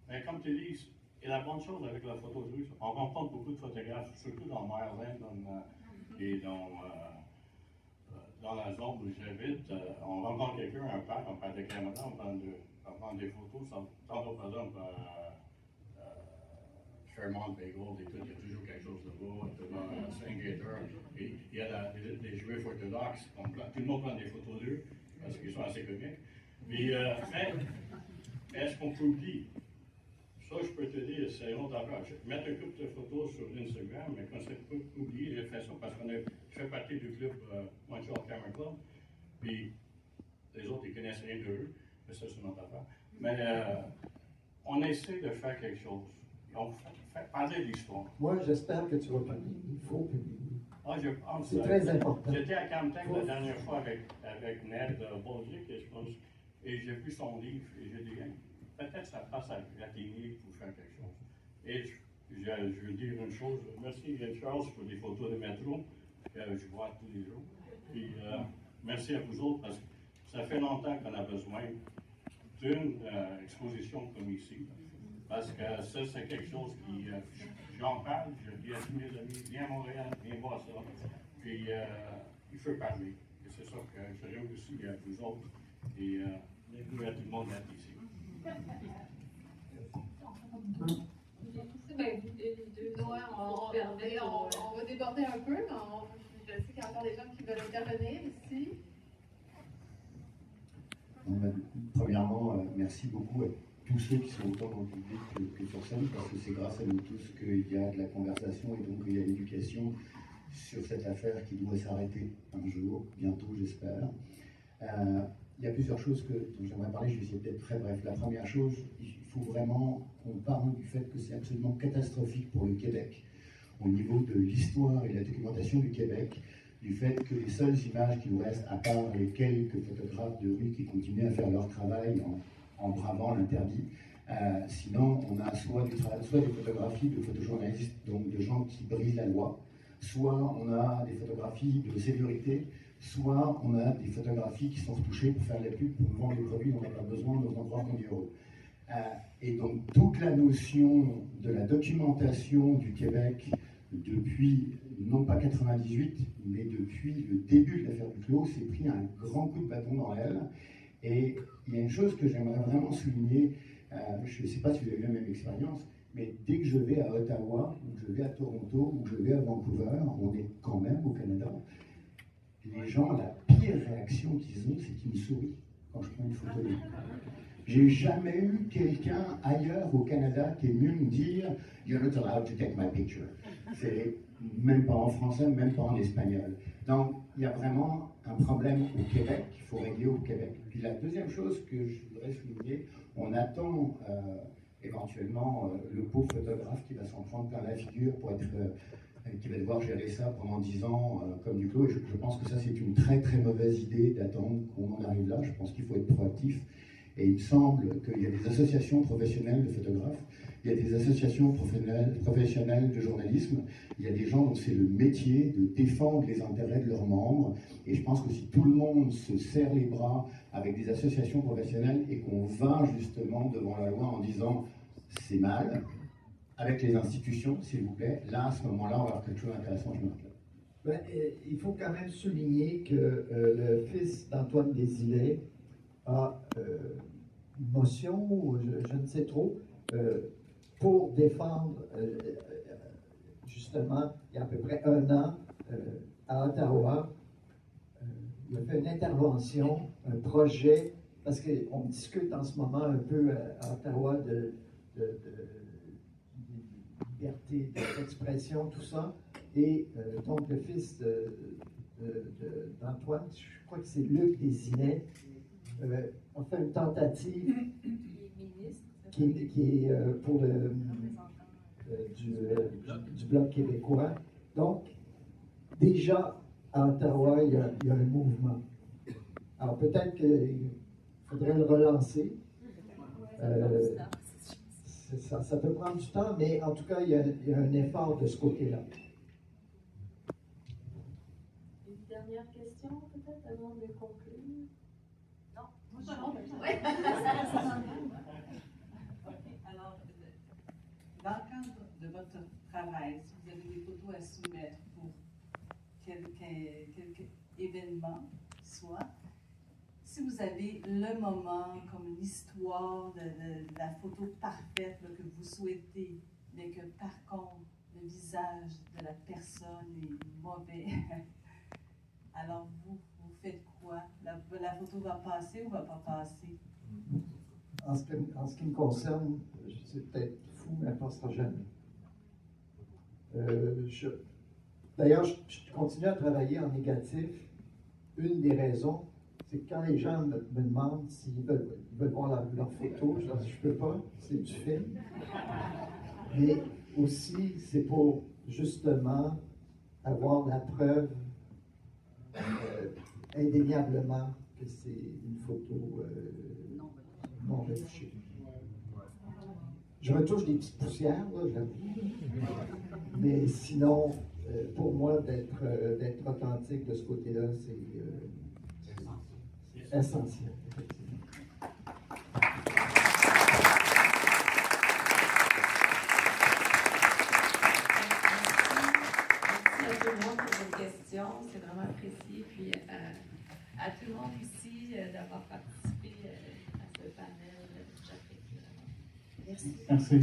Mais comme tu dis, et la bonne chose avec la photo de rue, on rencontre beaucoup de photographes, surtout dans Maryland et dans la zone où j'habite. On rencontre quelqu'un, un parc, on prend des caméras, on prend des photos. Par exemple, Fairmont Bagel, il y a toujours quelque chose là-bas, devant Saint-Gator. Et il y a des Juifs orthodoxes, tout le monde prend des photos d'eux, parce qu'ils sont assez comiques. Mais est-ce qu'on publie? Ça, je peux te dire, c'est honte encore. Mettre un couple de photos sur Instagram, mais quand c'est publié, j'ai fait ça parce qu'on fait partie du club Montreal Camera Club. Puis les autres, ils connaissent rien d'eux, mais ça, c'est notre affaire. Mais on essaie de faire quelque chose. On fait parler de l'histoire. Moi, j'espère que tu vas publier. Il faut publier. Ah, je pense. C'est très important. J'étais à Camtech la dernière fois avec Ned Bolduc, je pense, et j'ai vu son livre, et j'ai dit, peut-être ça passe à la télé pour faire quelque chose. Et je veux dire une chose, merci Charles pour les photos de métro, que je vois tous les jours. Puis merci à vous autres, parce que ça fait longtemps qu'on a besoin d'une exposition comme ici. Parce que ça, c'est quelque chose qui, j'en parle, je dis à tous mes amis, viens à Montréal, viens voir ça. Puis, il faut parler. Et c'est ça que je réussis à vous autres. Et bienvenue à tout le monde ici. On va déborder un peu, mais je sais qu'il y a encore des gens qui veulent intervenir ici. Premièrement, merci beaucoup à tous ceux qui sont autant dans le public que sur scène, parce que c'est grâce à nous tous qu'il y a de la conversation et donc il y a l'éducation sur cette affaire qui doit s'arrêter un jour, bientôt j'espère. Il y a plusieurs choses dont j'aimerais parler, je vais essayer d'être très bref. La première chose, il faut vraiment qu'on parle du fait que c'est absolument catastrophique pour le Québec, au niveau de l'histoire et de la documentation du Québec, du fait que les seules images qui nous restent, à part les quelques photographes de rue qui continuent à faire leur travail en bravant l'interdit, sinon on a soit des photographies de photojournalistes, donc de gens qui brisent la loi, soit on a des photographies de sécurité, soit on a des photographies qui sont retouchées pour faire de la pub, pour nous vendre des produits dont on n'a pas besoin dans un endroit qu'on est heureux. Et donc toute la notion de la documentation du Québec depuis, non pas 98, mais depuis le début de l'affaire Duclos, s'est pris un grand coup de bâton dans l'aile. Et il y a une chose que j'aimerais vraiment souligner, je ne sais pas si vous avez eu la même expérience, mais dès que je vais à Ottawa, ou que je vais à Toronto, ou que je vais à Vancouver, on est quand même au Canada, les gens, la pire réaction qu'ils ont, c'est qu'ils me sourient quand je prends une photo d'eux. J'ai jamais eu quelqu'un ailleurs au Canada qui est venu me dire « You're not allowed to take my picture ». C'est même pas en français, même pas en espagnol. Donc, il y a vraiment un problème au Québec qu'il faut régler au Québec. Puis la deuxième chose que je voudrais souligner, on attend éventuellement le pauvre photographe qui va s'en prendre plein la figure pour être... qui va devoir gérer ça pendant 10 ans comme Duclos. Et je pense que ça, c'est une très très mauvaise idée d'attendre qu'on en arrive là. Je pense qu'il faut être proactif. Et il me semble qu'il y a des associations professionnelles de photographes, il y a des associations professionnelles de journalisme, il y a des gens dont c'est le métier de défendre les intérêts de leurs membres. Et je pense que si tout le monde se serre les bras avec des associations professionnelles et qu'on va justement devant la loi en disant c'est mal, avec les institutions, s'il vous plaît, là, à ce moment-là, on va avoir quelque chose d'intéressant. Il faut quand même souligner que le fils d'Antoine Desilets a une motion, ou je ne sais trop, pour défendre, justement, il y a à peu près 1 an, à Ottawa, il a fait une intervention, un projet, parce qu'on discute en ce moment un peu à Ottawa de liberté d'expression, tout ça. Et donc le fils d'Antoine, je crois que c'est Luc Desilets, a fait une tentative qui est pour du Bloc québécois. Donc, déjà à Ottawa, il y a un mouvement. Alors peut-être qu'il faudrait le relancer. Ça peut prendre du temps, mais en tout cas, il y a un effort de ce côté-là. Une dernière question, peut-être, avant de conclure? Non? Oui. Alors, dans le cadre de votre travail, si vous avez des photos à soumettre pour quelque événement, soit, si vous avez le moment, comme l'histoire de la photo parfaite là, que vous souhaitez, mais que par contre, le visage de la personne est mauvais, alors vous faites quoi? La photo va passer ou va pas passer? En ce qui me concerne, c'est peut-être fou, mais elle ne passera jamais. D'ailleurs, je continue à travailler en négatif. Une des raisons, c'est que quand les gens me demandent s'ils veulent voir leur photo, je leur dis, je peux pas, c'est du film. Mais aussi, c'est pour justement avoir la preuve indéniablement que c'est une photo non retouchée. Je retouche des petites poussières, là, j'avoue. Mais sinon, pour moi, d'être authentique de ce côté-là, c'est essentiel, effectivement. Merci à tout le monde pour vos questions, c'est vraiment apprécié. Puis à tout le monde aussi d'avoir participé à ce panel. J'apprécie vraiment. Merci. Merci.